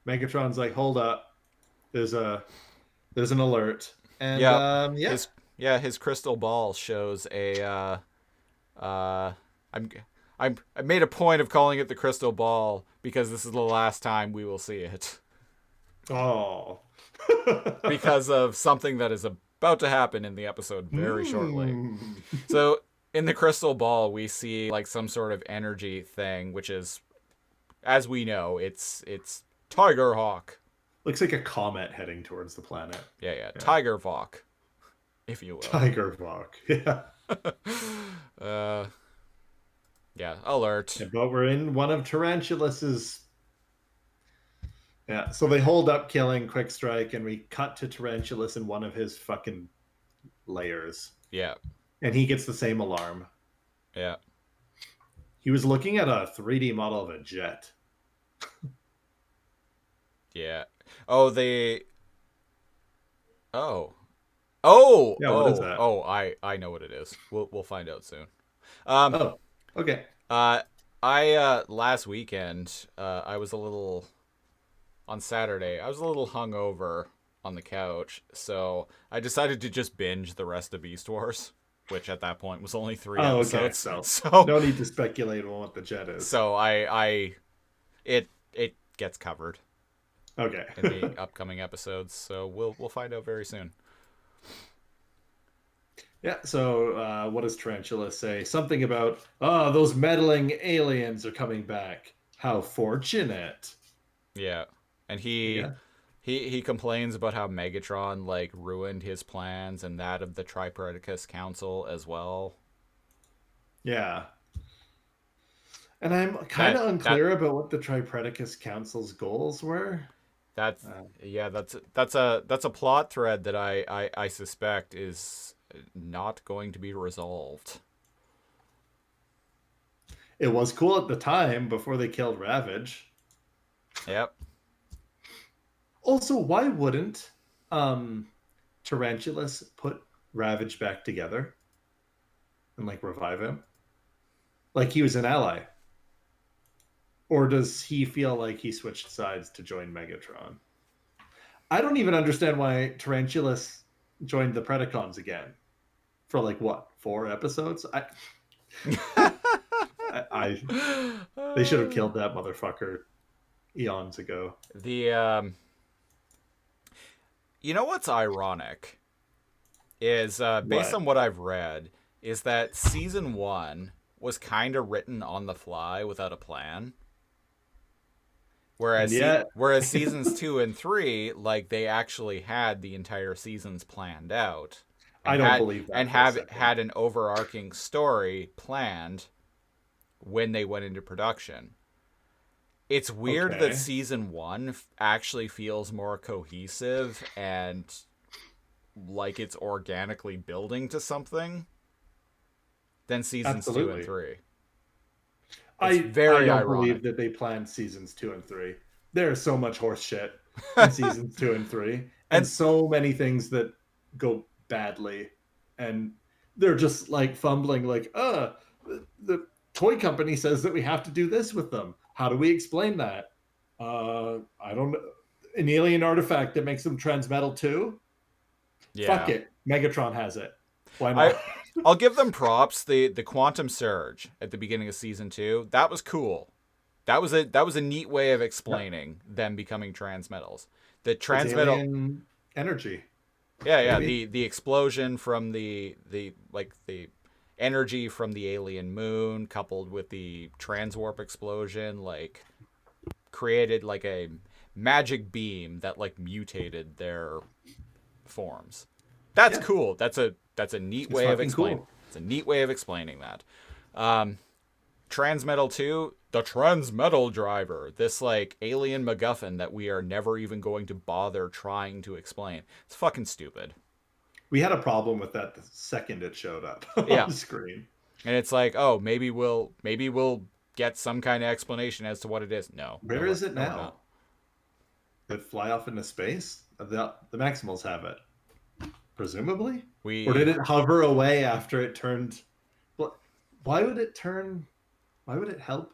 Megatron's like, hold up. There's an alert. And His crystal ball shows a I made a point of calling it the crystal ball because this is the last time we will see it. Oh. Because of something that is about to happen in the episode very shortly. So in the crystal ball, we see like some sort of energy thing, which is, as we know, it's Tiger Hawk. Looks like a comet heading towards the planet. Yeah. Tiger Vok, if you will. Tiger Hawk. Yeah. Yeah, alert. Yeah, but we're in one of Tarantulus's. Yeah, so they hold up killing Quickstrike, and we cut to Tarantulus in one of his fucking layers. Yeah. And he gets the same alarm. Yeah. He was looking at a 3D model of a jet. Yeah. Oh, they. Oh. Oh. Yeah, what is that? Oh, I know what it is. We'll find out soon. Okay. I last weekend I was a little on Saturday. I was a little hungover on the couch, so I decided to just binge the rest of Beast Wars, which at that point was only 3 episodes. Okay. So no need to speculate on what the jet is. So it gets covered. Okay. In the upcoming episodes, so we'll find out very soon. Yeah, so what does Tarantula say? Something about, those meddling aliens are coming back. How fortunate. Yeah. And he complains about how Megatron like ruined his plans and that of the Tripredacus Council as well. Yeah. And I'm kind of unclear about what the Tripredacus Council's goals were. That's a plot thread that I suspect is not going to be resolved. It was cool at the time before they killed Ravage. Yep. Also, why wouldn't Tarantulas put Ravage back together and like revive him? Like he was an ally. Or does he feel like he switched sides to join Megatron? I don't even understand why Tarantulas joined the Predacons again. For like what, 4 episodes? They should have killed that motherfucker eons ago. You know what's ironic is based on what I've read is that season 1 was kind of written on the fly without a plan. Whereas seasons 2 and 3, like they actually had the entire seasons planned out. I don't believe that. And had an overarching story planned when they went into production. It's weird that season 1 actually feels more cohesive and like it's organically building to something than seasons 2 and 3. I don't ironic. believe that they planned seasons 2 and 3. There's so much horse shit in seasons 2 and 3, and so many things that go badly, and they're just like fumbling, like, the toy company says that we have to do this with them. How do we explain that? I don't know. An alien artifact that makes them transmetal too? Yeah. Fuck it. Megatron has it. Why I not? I'll give them props. The quantum surge at the beginning of season 2, that was cool. That was a neat way of explaining them becoming transmetals. The It's transmetal, alien energy. yeah, maybe. the explosion from the energy from the alien moon coupled with the transwarp explosion like created like a magic beam that like mutated their forms. That's Yeah. cool. That's a neat It's way of fucking explaining. cool. It's a neat way of explaining that. Transmetal 2, the Transmetal Driver, this like alien MacGuffin that we are never even going to bother trying to explain. It's fucking stupid. We had a problem with that the second it showed up Yeah. on the screen. And it's like, oh, maybe we'll get some kind of explanation as to what it is. No. Where no, is it no, we're now? not. Did it fly off into space? The Maximals have it, presumably. We Or did it hover away after it turned? Why would it turn? Why would it help?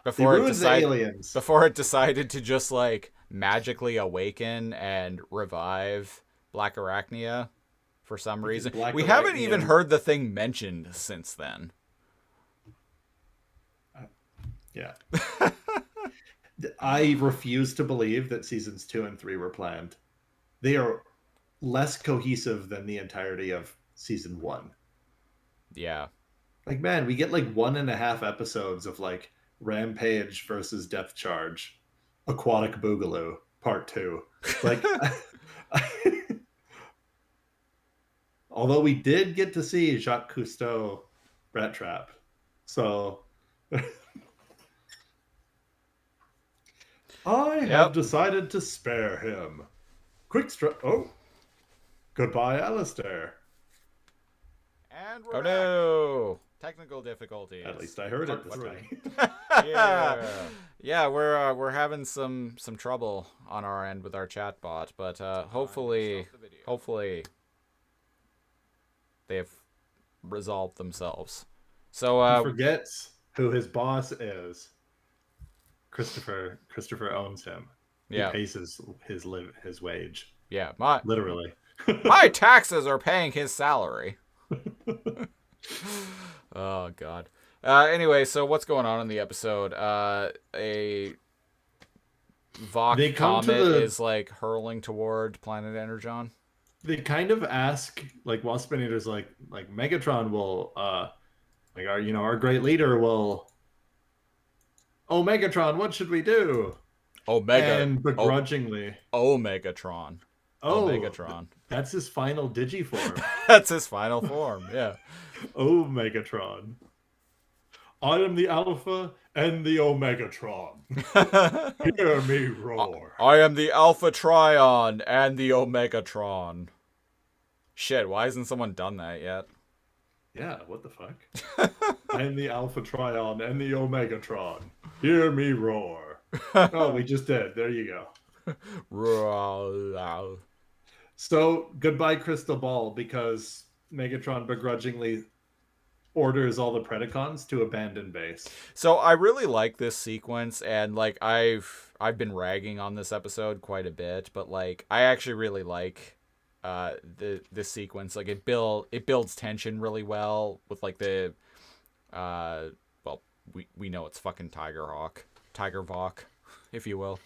before it the decided aliens. before it decided to just like magically awaken and revive Black Arachnia for some reason. Black We haven't Arachnia- even heard the thing mentioned since then. Yeah. I refuse to believe that seasons 2 and 3 were planned. They are less cohesive than the entirety of season 1. Yeah. Like, man, we get like 1.5 episodes of like Rampage versus Depth Charge, Aquatic Boogaloo, Part 2. Like, although we did get to see Jacques Cousteau Rat Trap. So I have decided to spare him. Quickstrike. Oh, goodbye, Alistair. And we're no technical difficulties. At least I heard it this time. Yeah, we're having some trouble on our end with our chat bot, but hopefully they've resolved themselves. So He forgets who his boss is. Christopher owns him. Yeah. He pays his wage. Yeah, Literally. my taxes are paying his salary. Oh god. Anyway, so what's going on in the episode? A Vok comet is like hurling toward planet Energon. They kind of ask, like, while Spinnator's like Megatron will like our great leader will, oh Megatron, what should we do? And begrudgingly. Oh Megatron. Oh Megatron. That's his final digiform. That's his final form, yeah. Oh Megatron. I am the Alpha and the Omegatron. Hear me roar. I am the Alpha Trion and the Omegatron. Shit, why hasn't someone done that yet? Yeah, what the fuck? I am the Alpha Trion and the Omegatron. Hear me roar. Oh, we just did. There you go. So, goodbye Crystal Ball, because Megatron begrudgingly orders all the Predacons to abandon base. So I really like this sequence, and like I've been ragging on this episode quite a bit, but like I actually really like this sequence. Like it builds tension really well with like the well, we know it's fucking Tiger Vok, if you will.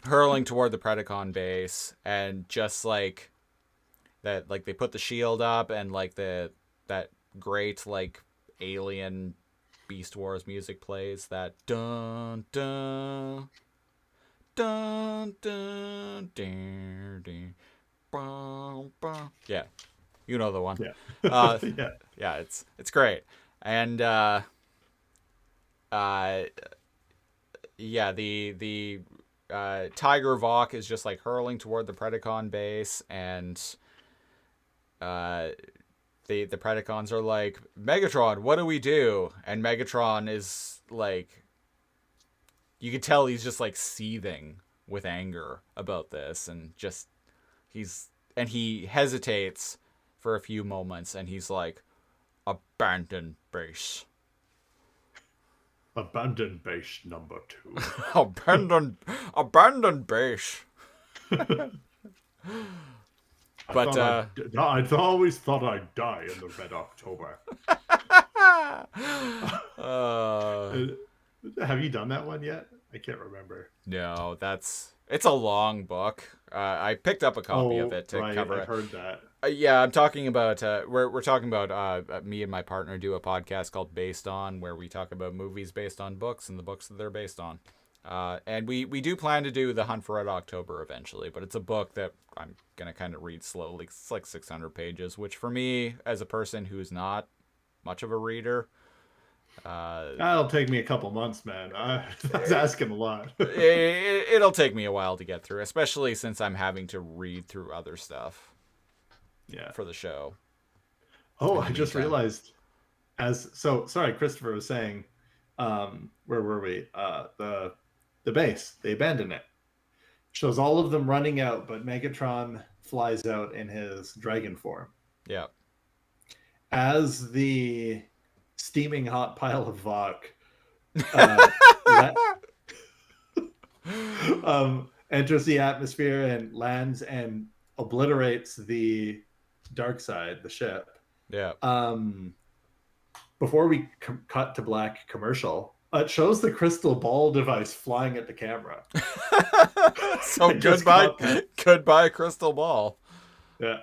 Hurling toward the Predacon base, and just like that, like they put the shield up, and like that great like alien Beast Wars music plays, that dun dun dun dun dun dun bum, bum. Yeah, you know the one. Yeah, it's great. And yeah, the Tiger Vok is just like hurling toward the Predacon base, and the Predacons are like, Megatron, what do we do? And Megatron is like, you can tell he's just like seething with anger about this, and just he hesitates for a few moments, and he's like, abandon base. Abandon base number 2. Abandon base. But I'd always thought I'd die in the Red October. Have you done that one yet? I can't remember. No, it's a long book. I picked up a copy of it to cover it. I've heard that. Yeah, I'm talking about we're talking about me and my partner do a podcast called Based On, where we talk about movies based on books and the books that they're based on. And we do plan to do The Hunt for Red October eventually, but it's a book that I'm gonna kind of read slowly. It's like 600 pages, which for me, as a person who's not much of a reader, that'll take me a couple months, man. That's asking a lot. It'll take me a while to get through, especially since I'm having to read through other stuff. Yeah. For the show. Oh, I just realized. Sorry, Christopher was saying, where were we? The base. They abandon it. Shows all of them running out, but Megatron flies out in his dragon form. Yeah. As the steaming hot pile of Vok enters the atmosphere and lands and obliterates the dark side, the ship. Yeah. Before we cut to black commercial, it shows the crystal ball device flying at the camera. So goodbye crystal ball. Yeah.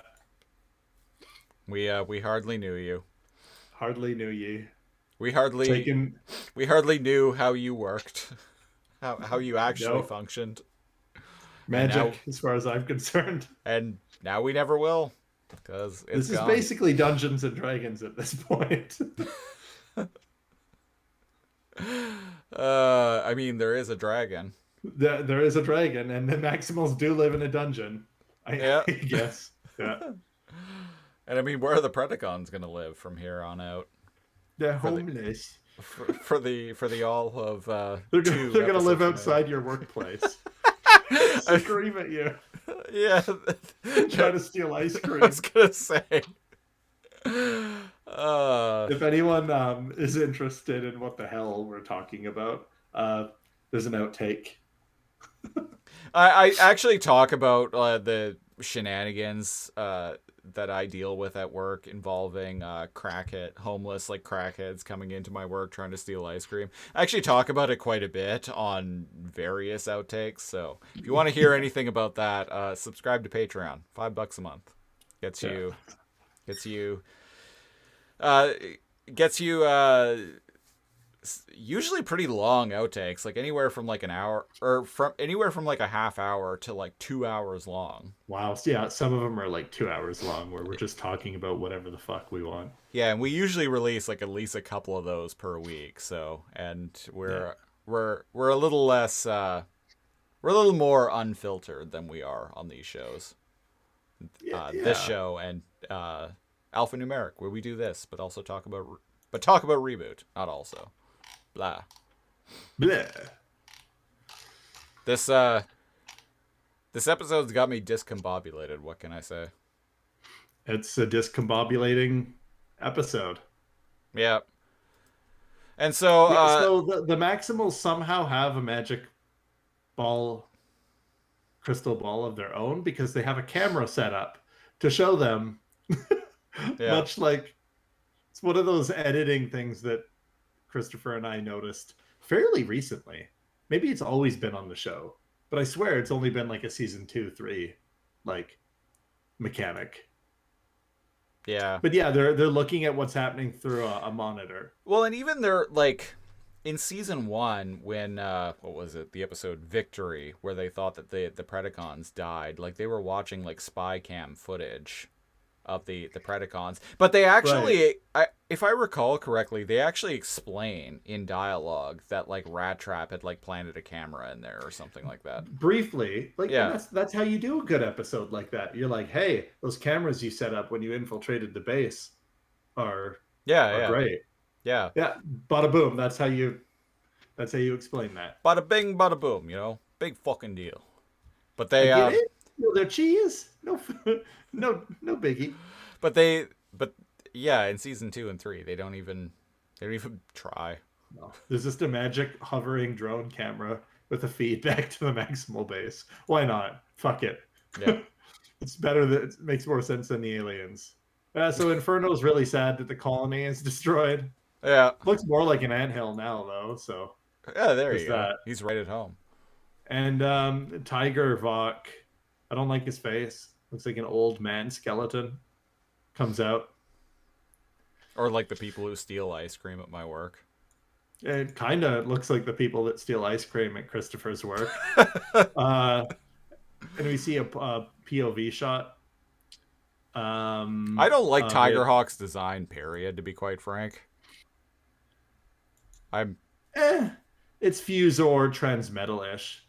We hardly knew you. Hardly knew ye. We hardly knew how you worked. How you actually functioned. Magic, as far as I'm concerned. And now we never will. Because this is basically Dungeons and Dragons at this point. I mean, there is a dragon. There is a dragon, and the Maximals do live in a dungeon. I guess. Yeah. And I mean, where are the Predacons going to live from here on out? They're homeless. For the all of they're going to live outside your workplace. Scream at you. Yeah. Try to steal ice cream. I was going to say. If anyone is interested in what the hell we're talking about, there's an outtake. I actually talk about the shenanigans that I deal with at work involving homeless crackheads coming into my work trying to steal ice cream. I actually talk about it quite a bit on various outtakes. So if you want to hear anything about that, subscribe to Patreon. $5 a month gets you usually pretty long outtakes, like anywhere from like an hour or from anywhere from like a half hour to like 2 hours long. Wow. So yeah, some of them are like 2 hours long where we're just talking about whatever the fuck we want. Yeah, and we usually release like at least a couple of those per week. So, and we're a little less we're a little more unfiltered than we are on these shows. This show and Alphanumeric, where we do this, but also talk about Reboot, not also. Blah. This episode's got me discombobulated. What can I say? It's a discombobulating episode. Yeah. And so so the Maximals somehow have a magic crystal ball of their own because they have a camera set up to show them. Much like it's one of those editing things that Christopher and I noticed fairly recently. Maybe it's always been on the show, but I swear it's only been like a season 2, 3, like mechanic. Yeah. But yeah, they're looking at what's happening through a monitor. Well, and even they're like in season 1 when what was it? The episode Victory, where they thought that the Predacons died. Like they were watching like spy cam footage of the Predacons, but they actually, if I recall correctly, they actually explain in dialogue that like Rat Trap had like planted a camera in there or something like that. Briefly, that's how you do a good episode like that. You're like, hey, those cameras you set up when you infiltrated the base are great. Yeah. Bada boom. That's how you explain that. Bada bing, bada boom. Big fucking deal. But they their cheese. No biggie. But in season 2 and 3, they don't even try. No. There's just a magic hovering drone camera with a feedback to the Maximal base. Why not? Fuck it. Yeah. It's better that it makes more sense than the aliens. So Inferno's really sad that the colony is destroyed. Yeah. Looks more like an anthill now, though. So Yeah, there there's you go. that. He's right at home. And Tiger Vok, I don't like his face. Looks like an old man skeleton. Comes out. Or like the people who steal ice cream at my work. It kind of looks like the people that steal ice cream at Christopher's work. And we see a POV shot. I don't like Tiger Hawk's design, period, to be quite frank. It's Fusor Transmetal-ish.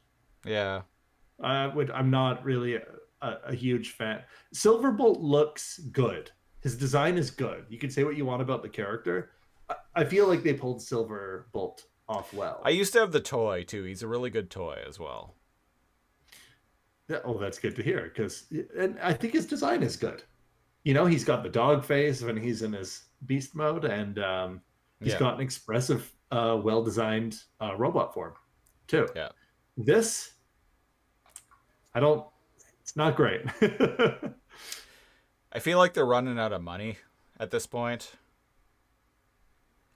Yeah. I'm not really a huge fan. Silverbolt looks good. His design is good. You can say what you want about the character. I feel like they pulled Silverbolt off well. I used to have the toy, too. He's a really good toy as well. Yeah, oh, that's good to hear. And I think his design is good. You know, he's got the dog face when he's in his beast mode, and he's got an expressive, well-designed robot form, too. Yeah. This, it's not great. I feel like they're running out of money at this point.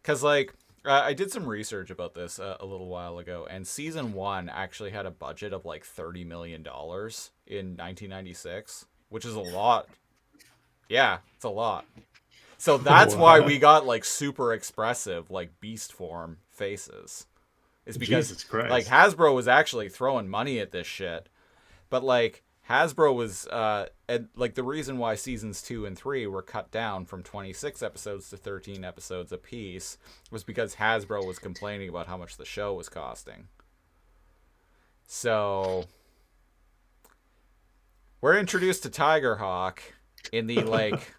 Because, like, I did some research about this a little while ago, and season 1 actually had a budget of like $30 million in 1996, which is a lot. Yeah, it's a lot. So that's why we got like super expressive, like beast form faces. Is because Jesus Christ. like Hasbro was actually throwing money at this shit, but like Hasbro was and like the reason why seasons 2 and 3 were cut down from 26 episodes to 13 episodes apiece was because Hasbro was complaining about how much the show was costing. So we're introduced to Tigerhawk in the like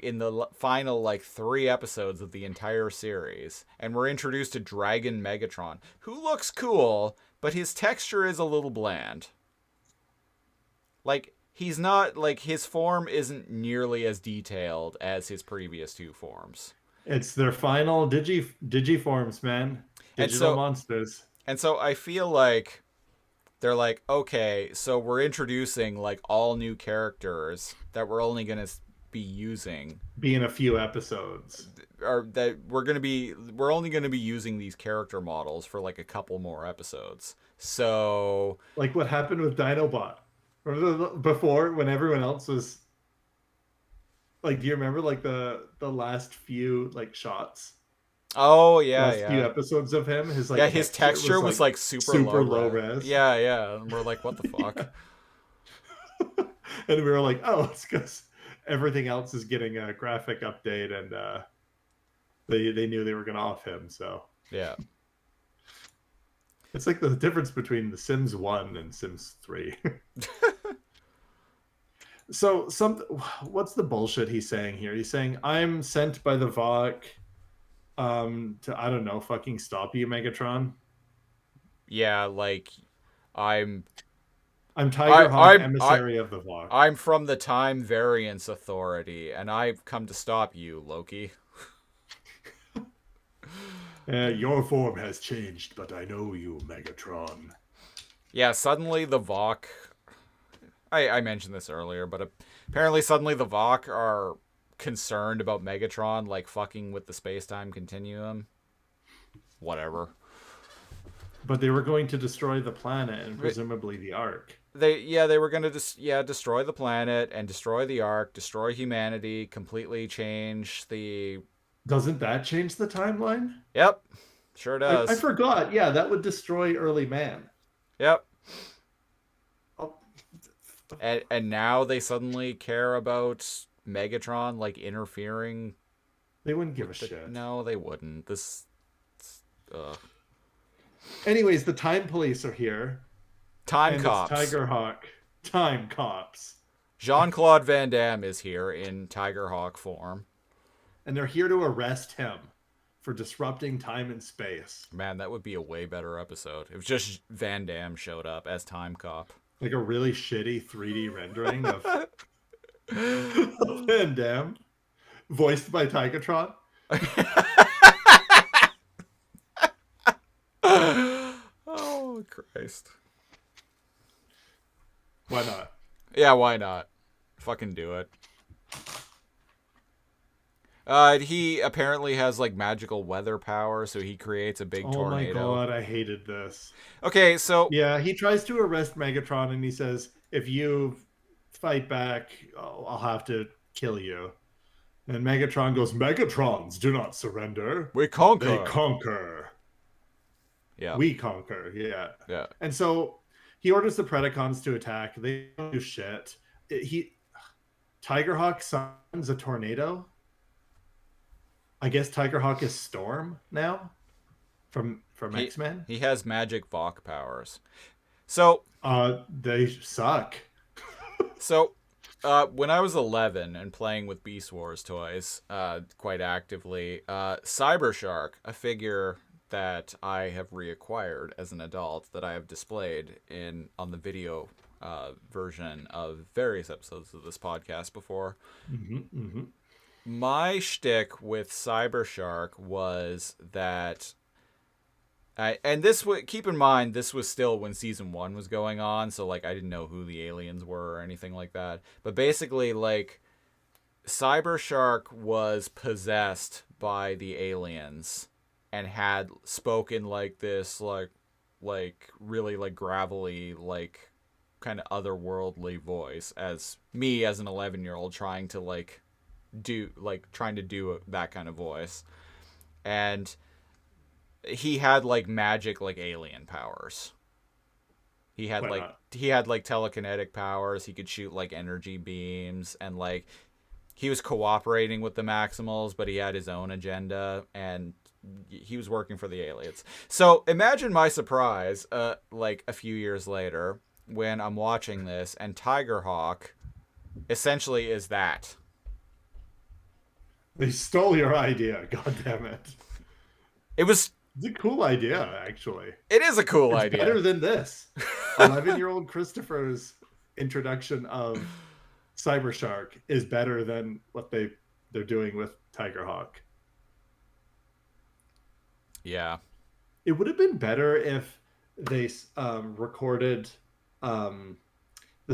in the final like 3 episodes of the entire series, and we're introduced to Dragon Megatron, who looks cool, but his texture is a little bland. Like, he's not, like, his form isn't nearly as detailed as his previous 2 forms. It's their final digiforms, man. Digital monsters. And so I feel like they're like, okay, so we're introducing, like, all new characters that we're only going to be using. Be in a few episodes. Or that we're only going to be using these character models for, like, a couple more episodes. So... Like what happened with Dinobot. Before, when everyone else was like, do you remember like the last few like shots? Oh yeah, last few episodes of him, his like his texture was like super low res. Yeah, and we're like, what the fuck? And we were like, oh, it's because everything else is getting a graphic update, and they knew they were gonna off him, so yeah. It's like the difference between The Sims 1 and Sims 3. So what's the bullshit he's saying here? He's saying, I'm sent by the Vok to, I don't know, fucking stop you, Megatron. Yeah, like, I'm Tigerhawk, emissary of the Vok. I'm from the Time Variance Authority, and I've come to stop you, Loki. Your form has changed, but I know you, Megatron. Yeah, suddenly the Vok... I mentioned this earlier, but apparently suddenly the Vok are concerned about Megatron, like, fucking with the space-time continuum. Whatever. But they were going to destroy the planet and presumably the Ark. They were going to destroy the planet and destroy the Ark, destroy humanity, completely change the... Doesn't that change the timeline? Yep, sure does. I forgot. Yeah, that would destroy early man. Yep. Oh. And now they suddenly care about Megatron, like, interfering. They wouldn't give a shit. No, they wouldn't. Anyways, the time police are here. Time and cops. It's Tigerhawk. Time cops. Jean-Claude Van Damme is here in Tigerhawk form. And they're here to arrest him for disrupting time and space. Man, that would be a way better episode. If just Van Damme showed up as Time Cop. Like a really shitty 3D rendering of Van Damme, voiced by Tigatron. Oh, Christ. Why not? Yeah, why not? Fucking do it. He apparently has like magical weather power, so he creates a big Oh my tornado. god, I hated this. Okay, so Yeah, he tries to arrest Megatron and he says, if you fight back, I'll have to kill you. And Megatron goes, Megatrons do not surrender. we conquer. They conquer. Yeah. We conquer, yeah. Yeah. And so he orders the Predacons to attack. They don't do shit. Tigerhawk summons a tornado. I guess Tigerhawk is Storm now from X-Men. He has magic Vok powers. So They suck. So, when I was 11 and playing with Beast Wars toys quite actively, Cyber Shark, a figure that I have reacquired as an adult that I have displayed on the video version of various episodes of this podcast before. My shtick with Cyber Shark was that keep in mind, this was still when season 1 was going on, so like I didn't know who the aliens were or anything like that. But basically, like, Cyber Shark was possessed by the aliens and had spoken like this, like really like gravelly, like kind of otherworldly voice as me as an 11-year-old trying to do that kind of voice. And he had like magic, like alien powers. He had telekinetic powers. He could shoot like energy beams, and like he was cooperating with the Maximals, but he had his own agenda, and he was working for the aliens. So imagine my surprise, like a few years later, when I'm watching this, and Tigerhawk essentially is that. They stole your idea. God damn it! It's a cool idea, actually. It is a cool idea. Better than this. 11-year-old Christopher's introduction of Cyber Shark is better than what they're doing with Tigerhawk. Yeah. It would have been better if they recorded the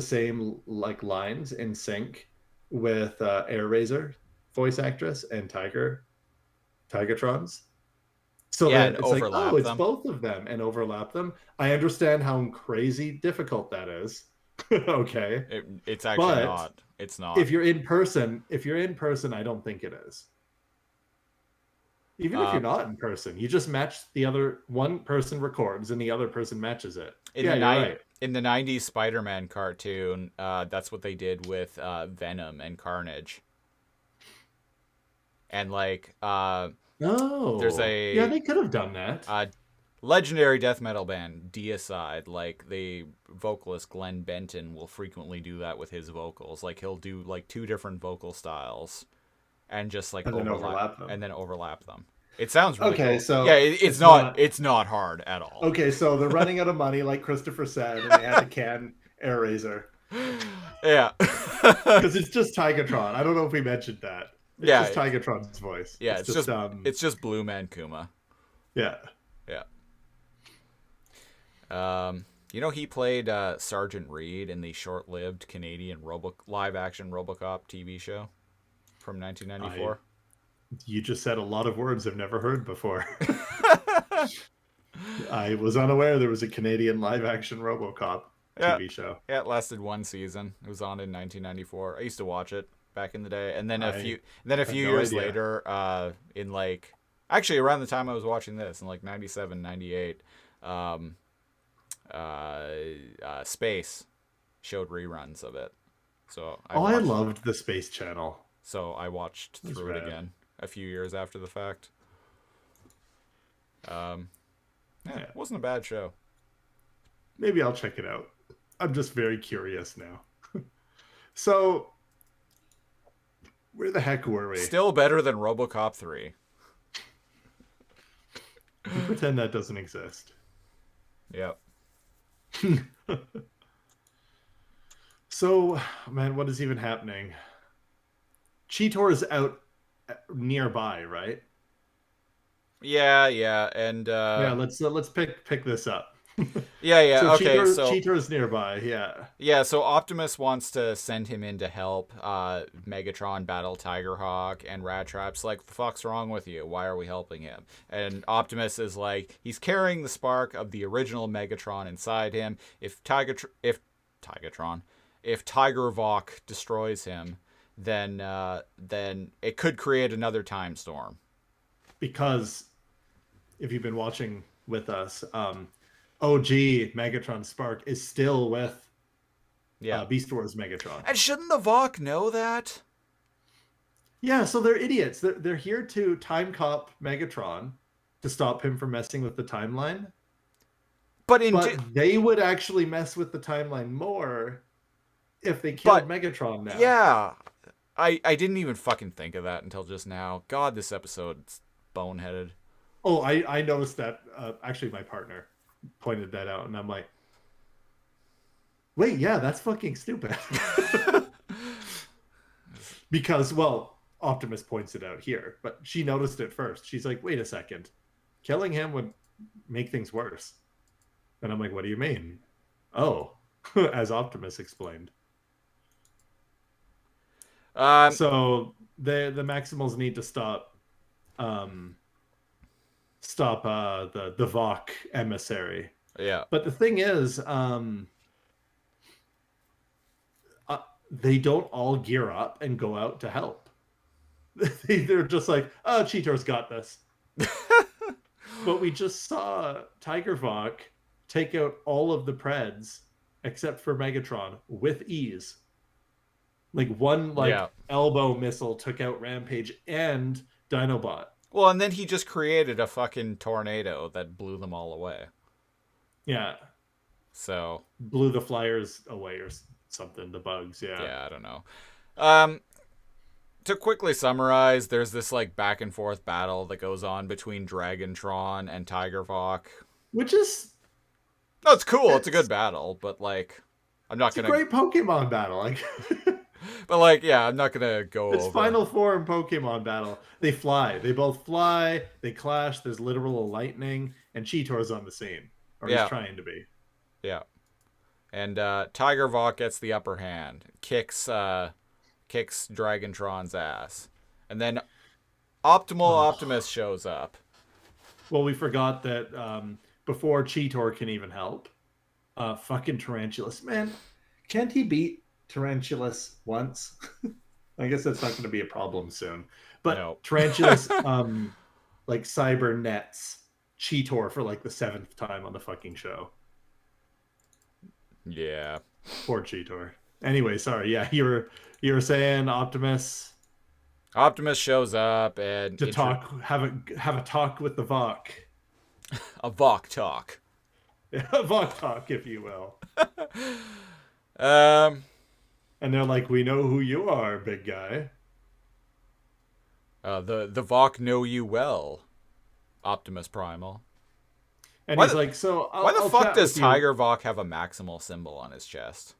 same like lines in sync with Airraiser voice actress and Tigertrons. So yeah, that it's like, oh, it's both of them, and overlap them. I understand how crazy difficult that is. Okay. It's actually not. It's not. If you're in person, I don't think it is. Even if you're not in person, you just match the other. One person records and the other person matches it. In the 90s Spider-Man cartoon, that's what they did with Venom and Carnage. And like there's they could have done that. Legendary death metal band Deicide, like the vocalist Glenn Benton will frequently do that with his vocals. Like he'll do like 2 different vocal styles and just like overlap them. It sounds really cool. So yeah, it's not hard at all. Okay, so they're running out of money, like Christopher said, and they had to can Airraiser. Yeah, because it's just Tigatron. I don't know if we mentioned that. It's just Tigatron's voice. Yeah, it's just Blue Man Kuma. Yeah. He played Sergeant Reed in the short-lived Canadian live-action RoboCop TV show from 1994. You just said a lot of words I've never heard before. I was unaware there was a Canadian live-action RoboCop TV show. Yeah, it lasted 1 season. It was on in 1994. I used to watch it back in the day, and then a few years later, in like actually around the time I was watching this, in like 97, 98. Space showed reruns of it, so I loved the Space Channel. So I watched through it again a few years after the fact. It wasn't a bad show. Maybe I'll check it out. I'm just very curious now. So, where the heck were we? Still better than RoboCop 3. You pretend that doesn't exist. Yep. So, man, what is even happening? Cheetor is out nearby, right? Yeah, and let's pick this up. Yeah. So Okay, Cheetor's nearby. Yeah. Yeah, so Optimus wants to send him in to help Megatron battle Tigerhawk, and Rat Trap's like, the fuck's wrong with you? Why are we helping him? And Optimus is like, he's carrying the spark of the original Megatron inside him. If Tigertron, if Tigerhawk destroys him, then it could create another time storm. Because if you've been watching with us, OG Megatron Spark is still with Beast Wars Megatron. And shouldn't the Vok know that? Yeah, so they're idiots. They're here to time cop Megatron to stop him from messing with the timeline. But they would actually mess with the timeline more if they killed Megatron now. Yeah. I didn't even fucking think of that until just now. God, this episode's boneheaded. Oh, I noticed that. Actually, my partner pointed that out, and I'm like, wait, yeah, that's fucking stupid. Because, well, Optimus points it out here, but she noticed it first. She's like, wait a second. Killing him would make things worse. And I'm like, what do you mean? Oh, as Optimus explained. So the Maximals need to stop the Vok emissary. Yeah. But the thing is, they don't all gear up and go out to help. They're just like, oh, Cheetor's got this. But we just saw Tiger Vok take out all of the Preds except for Megatron with ease. Like one elbow missile took out Rampage and Dinobot. Well, and then he just created a fucking tornado that blew them all away. Yeah. So blew the Flyers away or something, the bugs, yeah. Yeah, I don't know. To quickly summarize, there's this like back and forth battle that goes on between Dragontron and Tigerhawk. Which is no, it's cool. It's a good battle, but like I'm not gonna. It's a great Pokemon battle, like. But like, yeah, I'm not gonna go it's over. Final Form Pokemon battle. They fly. They both fly. They clash. There's literal lightning, and Cheetor's on the scene, or he's trying to be. Yeah. And Tigerhawk gets the upper hand, kicks Dragontron's ass, and then Optimus shows up. Well, we forgot that before Cheetor can even help, fucking Tarantulas, man, can't he beat Tarantulas once? I guess that's not going to be a problem soon. But no. Tarantulas, like cybernets Cheetor for like the 7th time on the fucking show. Yeah. Poor Cheetor. Anyway, sorry. Yeah, you were saying Optimus. Optimus shows up and to have a talk with the Vok. A Vok talk. Yeah, a Vok talk, if you will. And they're like, we know who you are, big guy. The Vok know you well, Optimus Primal. And he's like, so why the fuck does Tiger Vok have a Maximal symbol on his chest?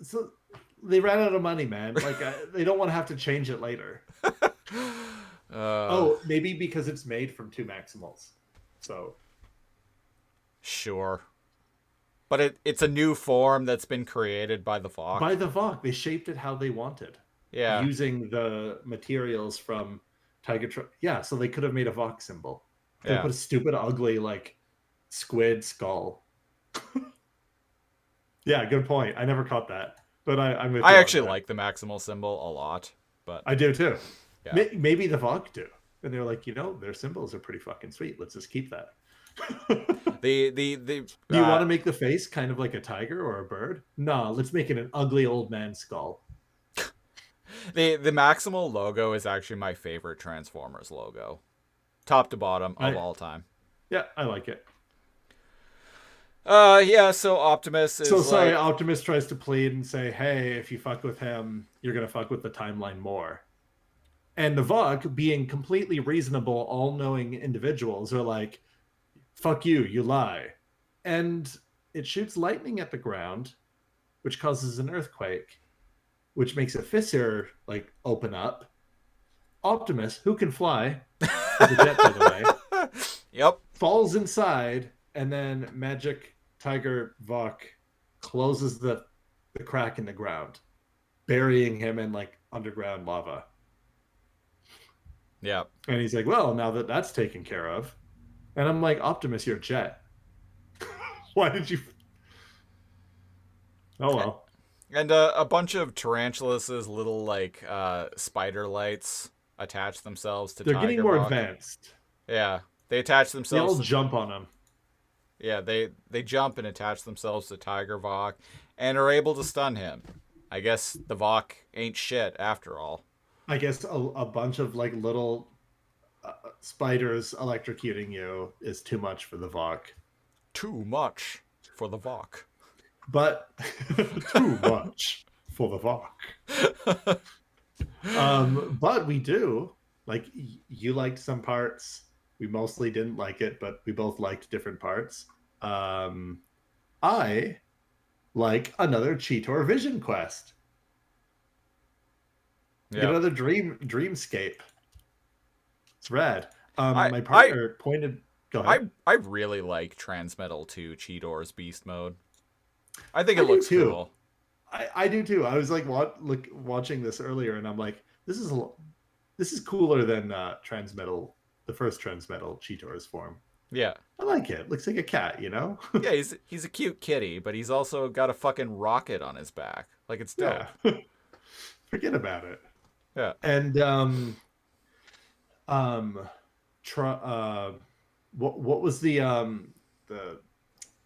So they ran out of money, man. Like they don't want to have to change it later. Oh, maybe because it's made from 2 Maximals. So sure. But it's a new form that's been created by the Vok. By the Vok. They shaped it how they wanted. Yeah. Using the materials from Tigertron. Yeah, so they could have made a Vok symbol. They put a stupid, ugly, like, squid skull. Yeah, good point. I never caught that. But I'm with you. I actually like the Maximal symbol a lot. But I do too. Yeah. Maybe the Vok do. And they're like, their symbols are pretty fucking sweet. Let's just keep that. Do you want to make the face kind of like a tiger or a bird? No, let's make it an ugly old man skull. The Maximal logo is actually my favorite Transformers logo. Top to bottom of all time. Yeah, I like it. Yeah, so Optimus is Optimus tries to plead and say, hey, if you fuck with him, you're going to fuck with the timeline more. And the Vok, being completely reasonable, all-knowing individuals, are like, fuck you, you lie. And it shoots lightning at the ground, which causes an earthquake, which makes a fissure, like, open up. Optimus, who can fly, is a jet, by the way. Yep. falls inside, and then Magic Tiger Vok closes the crack in the ground, burying him in like underground lava. Yeah. And he's like, well, now that that's taken care of. And I'm like, Optimus, you're Jet. Why did you... Oh, well. And a bunch of Tarantulas' little, like, spider lights attach themselves to They're Tiger getting more Vok. advanced. Yeah. They attach They themselves all to... jump on him. Yeah, they jump and attach themselves to Tiger Vok and are able to stun him. I guess the Vok ain't shit after all. I guess a bunch of like little spiders electrocuting you is too much for the Vok. Too much for the Vok. But too much for the Vok. But we do like you liked some parts. We mostly didn't like it, but we both liked different parts. I like another Cheetor Vision Quest. Yeah. Get another dreamscape. It's rad. My partner pointed. Go ahead. I really like Transmetal 2 Cheetor's Beast Mode. I think I it do looks too. cool. I do too. I was like watching this earlier, and I'm like, this is cooler than Transmetal, the first Transmetal Cheetor's form. Yeah. I like it. Looks like a cat, you know? Yeah, he's a cute kitty, but he's also got a fucking rocket on his back. Like, it's dope. Yeah. Forget about it. Yeah. And what was the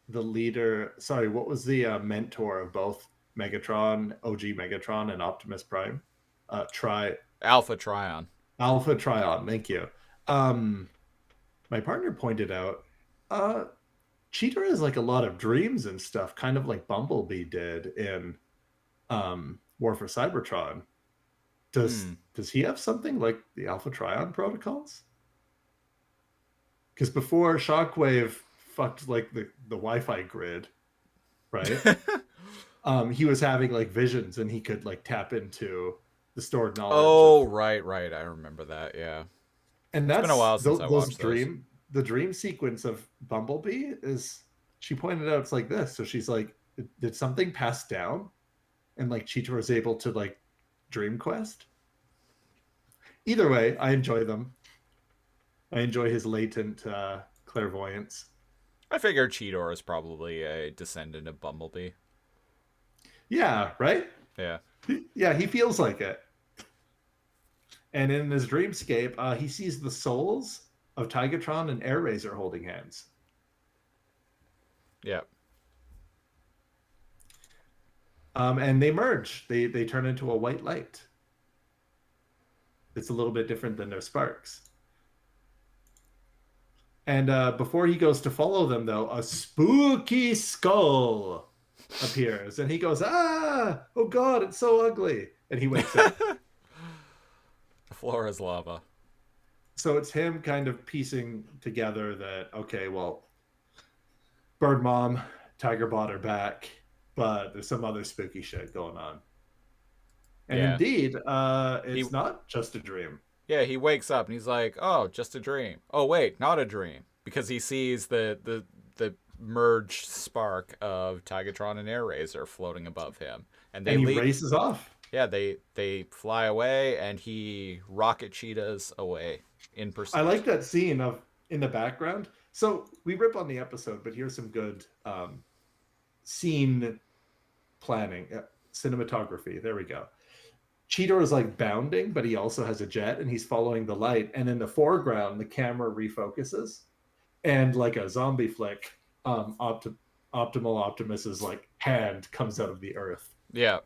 leader? Sorry, what was the mentor of both Megatron, OG Megatron, and Optimus Prime? Alpha Trion. Alpha Trion. Thank you. My partner pointed out, Cheetor has like a lot of dreams and stuff, kind of like Bumblebee did in War for Cybertron. Does he have something like the Alpha Trion protocols? Because before Shockwave fucked like the Wi-Fi grid, right? He was having like visions, and he could like tap into the stored knowledge. Oh, right. I remember that. Yeah. And that's been a while since I watched the dream sequence of Bumblebee is, she pointed out, it's like this. So she's like, did something pass down? And like Cheetor is able to like dream quest. Either way, I enjoy them. I enjoy his latent clairvoyance. I figure Cheetor is probably a descendant of Bumblebee. Yeah, right? Yeah. Yeah, he feels like it. And in his dreamscape, he sees the souls of Tigatron and Airraiser holding hands. Yeah. And they merge. They turn into a white light. It's a little bit different than their sparks. And before he goes to follow them, though, a spooky skull appears. And he goes, ah, oh God, it's so ugly. And he wakes up. The floor is lava. So it's him kind of piecing together that, okay, well, Bird Mom, Tiger Bot are back, but there's some other spooky shit going on. And Yeah. indeed, it's not just a dream. Yeah, he wakes up and he's like, "Oh, just a dream." Oh, wait, not a dream, because he sees the merged spark of Tigatron and Airraiser floating above him, and he races off. Yeah, they fly away, and he rocket cheetahs away in pursuit. I like that scene of in the background. So we rip on the episode, but here's some good scene planning, cinematography. There we go. Cheetor is like bounding, but he also has a jet, and he's following the light. And in the foreground, the camera refocuses, and like a zombie flick, Optimal Optimus's like hand comes out of the earth. Yeah.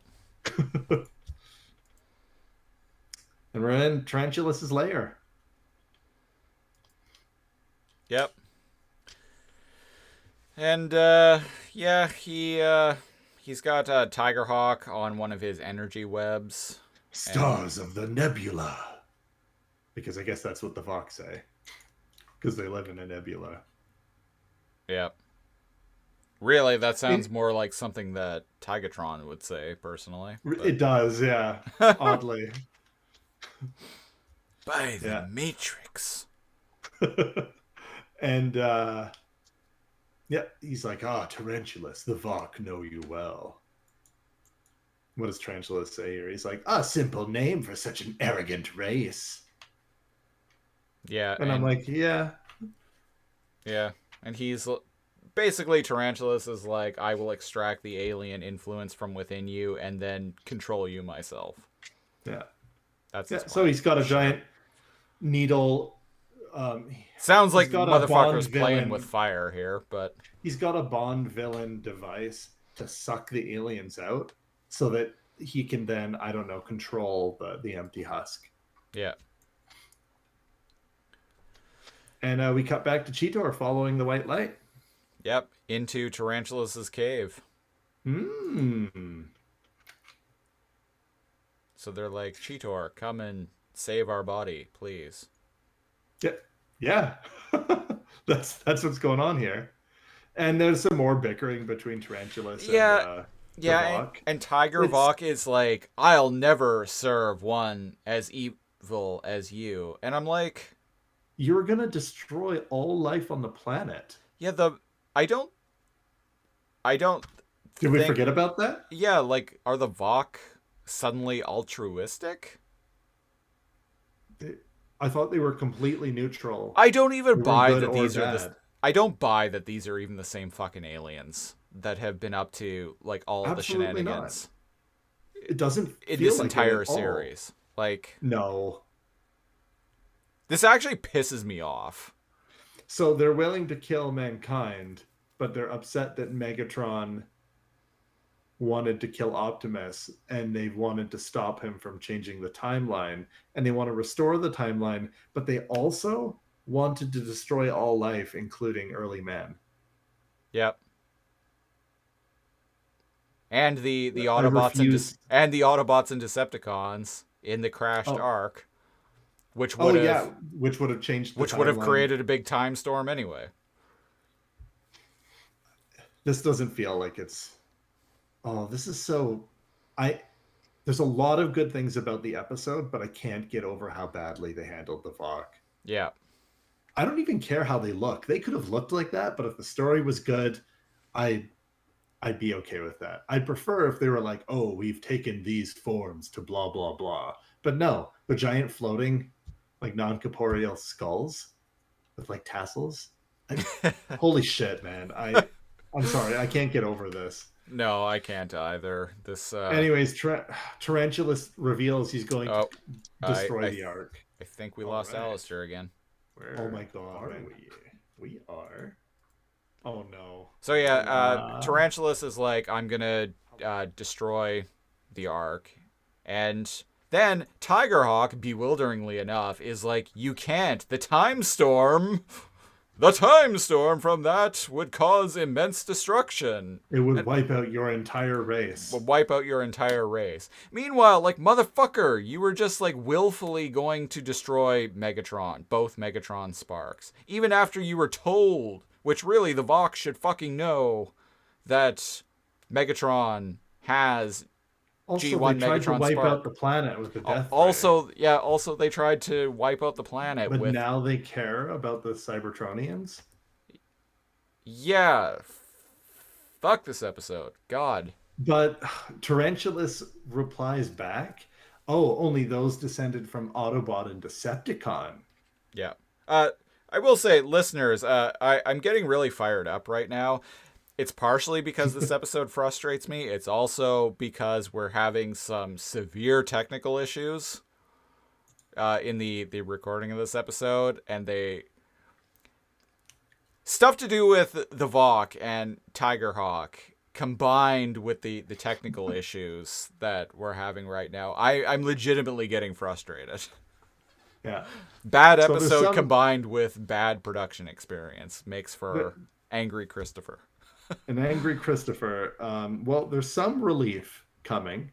And we're in Tarantulas' lair. Yep. And yeah, he's got Tigerhawk on one of his energy webs. Stars of the nebula. Because I guess that's what the Vox say. Because they live in a nebula. Yep. Really, that sounds more like something that Tigatron would say, personally. But... It does, yeah. Oddly. By the Matrix. And yeah, he's like, Tarantulas, the Vok know you well. What does Tarantulas say here? He's like, a simple name for such an arrogant race. Yeah, And I'm like, yeah. Yeah, and basically Tarantulas is like, I will extract the alien influence from within you and then control you myself. Yeah. That's Yeah. So he's got a giant needle. Sounds like he's got a Bond motherfuckers playing villain. with fire here, but He's got a Bond villain device to suck the aliens out so that he can then, I don't know, control the empty husk. yeah. And we cut back to Cheetor following the white light. Yep, into Tarantulas' cave. So they're like, Cheetor, come and save our body, please. Yeah. That's what's going on here. And there's some more bickering between Tarantulas and Vok. And Tiger Vok is like, I'll never serve one as evil as you. And I'm like, you're gonna destroy all life on the planet. Yeah, I don't Did we forget about that? Yeah, like, are the Vok suddenly altruistic? I thought they were completely neutral. I don't even buy that these are I don't buy that these are even the same fucking aliens that have been up to like all of the shenanigans. It doesn't in this entire series. Like, no. This actually pisses me off. So they're willing to kill mankind, but they're upset that Megatron wanted to kill Optimus, and they wanted to stop him from changing the timeline, and they want to restore the timeline, but they also wanted to destroy all life, including early man. Yep. And the Autobots and the Autobots and Decepticons in the crashed Ark, which would have changed the which would have created a big time storm anyway. This doesn't feel like it's this is so there's a lot of good things about the episode, but I can't get over how badly they handled the Vok. Yeah. I don't even care how they look. They could have looked like that, but if the story was good, I'd be okay with that. I'd prefer if they were like, oh, we've taken these forms to blah, blah, blah. But no, the giant floating, like, non-corporeal skulls with, like, tassels. Holy shit, man. I'm sorry. I can't get over this. No, I can't either. This. Anyways, Tarantulas reveals he's going to destroy the Ark. I think we lost Alistair again. Oh my god, we are. Oh no. So yeah, Tarantulas is like, I'm gonna destroy the Ark, and then Tigerhawk, bewilderingly enough, is like, you can't. The time storm from that would cause immense destruction. It would wipe out your entire race. Meanwhile, like, motherfucker, you were just, like, willfully going to destroy Megatron, both Megatron sparks. Even after you were told, which really the Vok should fucking know, that Megatron has G1 they tried to wipe spark. out the planet with the death ray. Also they tried to wipe out the planet but now they care about the Cybertronians? Yeah. Fuck this episode. God. But Tarantulas replies back, oh, only those descended from Autobot and Decepticon. Yeah. I will say, listeners, I'm getting really fired up right now. It's partially because this episode frustrates me. It's also because we're having some severe technical issues in the recording of this episode, and stuff to do with the Vok and Tigerhawk combined with the technical issues that we're having right now. I'm legitimately getting frustrated. Yeah. Bad episode combined with bad production experience makes for angry Christopher. An angry Christopher. Well, there's some relief coming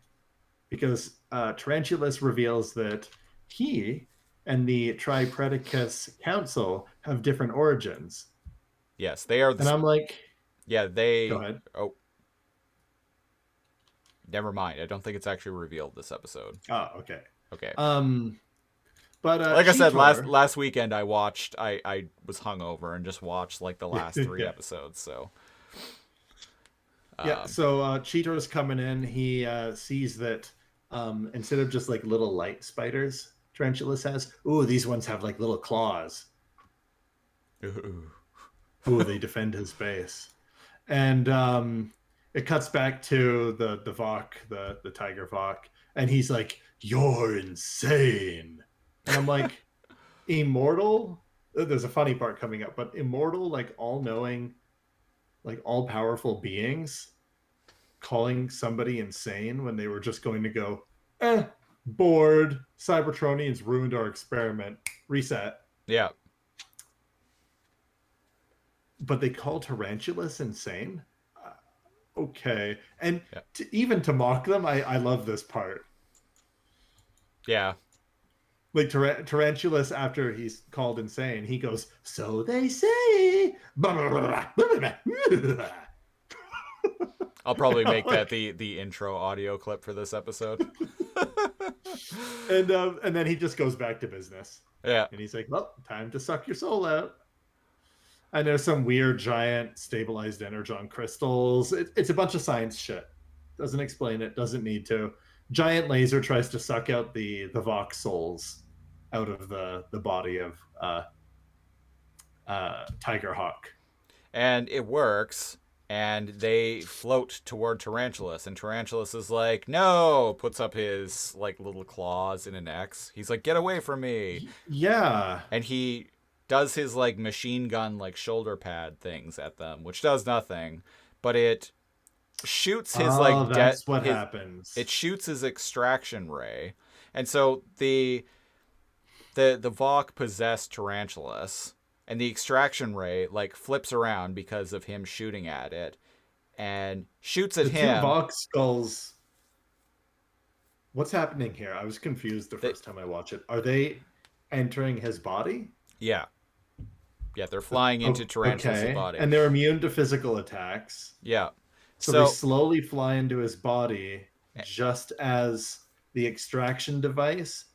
because Tarantulas reveals that he and the Tripredacus Council have different origins. Yes, they are. And I'm like, yeah, they. Go ahead. Oh, never mind. I don't think it's actually revealed this episode. Oh, okay. Okay. But like I said, Cheetor- last weekend I watched. I was hungover and just watched like the last 3 Yeah. episodes. So Yeah, so Cheetor's coming in. He sees that instead of just like little light spiders, Tarantulas has. Ooh, these ones have like little claws. Ooh, they defend his base. And it cuts back to the Vok, the Tiger Vok, and he's like, "You're insane." And I'm like, immortal? There's a funny part coming up, but immortal, like all-knowing, like all-powerful beings calling somebody insane when they were just going to go, bored, Cybertronians ruined our experiment, reset. yeah. But they call Tarantulas insane? Okay. And Yeah. even to mock them, I love this part. Yeah. Like Tarantulas, after he's called insane, he goes, "So they say." I'll probably make that the intro audio clip for this episode. And then he just goes back to business. Yeah. And he's like, "Well, time to suck your soul out." And there's some weird giant stabilized energon crystals. It's a bunch of science shit. Doesn't explain it. Doesn't need to. Giant laser tries to suck out the Vox souls out of the body of Tiger Hawk. And it works, and they float toward Tarantulas, and Tarantulas is like, no, puts up his like little claws in an X. He's like, get away from me. Yeah. And he does his like machine gun like shoulder pad things at them, which does nothing, but it shoots his like that's what happens. It shoots his extraction ray. And so the Vok possessed Tarantulas, and the extraction ray like flips around because of him shooting at it and shoots at him. Two Vox skulls. What's happening here? I was confused the first time I watched it. Are they entering his body? Yeah. Yeah, they're flying into Tarantulas' body. And they're immune to physical attacks. Yeah. So they slowly fly into his body just as the extraction device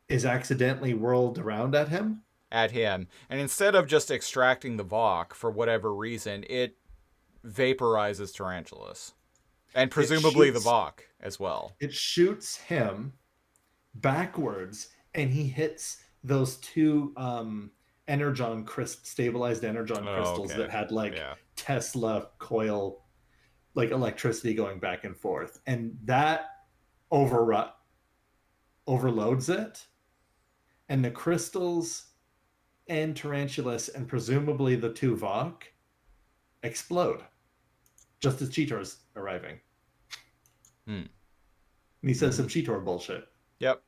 is accidentally whirled around at him. And instead of just extracting the Vok for whatever reason, it vaporizes Tarantulas. And presumably the Vok as well. It shoots him backwards, and he hits those two stabilized energon crystals that had Tesla coil, like electricity going back and forth, and that overloads it, and the crystals and Tarantulas and presumably the two Vok explode just as Cheetor's arriving. And he says some Cheetor bullshit. Yep.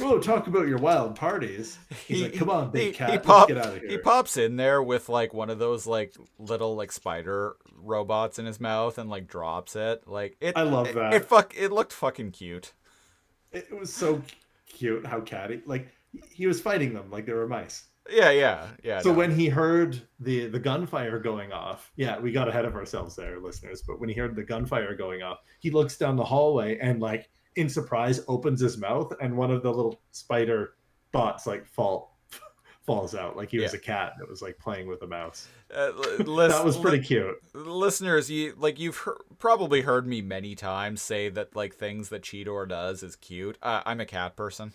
Oh, talk about your wild parties. He's like, come on, big cat, let's get out of here. He pops in there with like one of those like little like spider robots in his mouth and like drops it. Like I love that. It looked fucking cute. It was so cute how catty, like he was fighting them like they were mice. Yeah. So when he heard the gunfire going off, we got ahead of ourselves there, listeners. But when he heard the gunfire going off, he looks down the hallway and like in surprise opens his mouth, and one of the little spider bots like falls out like he was a cat that was like playing with a mouse. That was pretty cute. Listeners, you've probably heard me many times say that like things that Cheetor does is cute. I'm a cat person.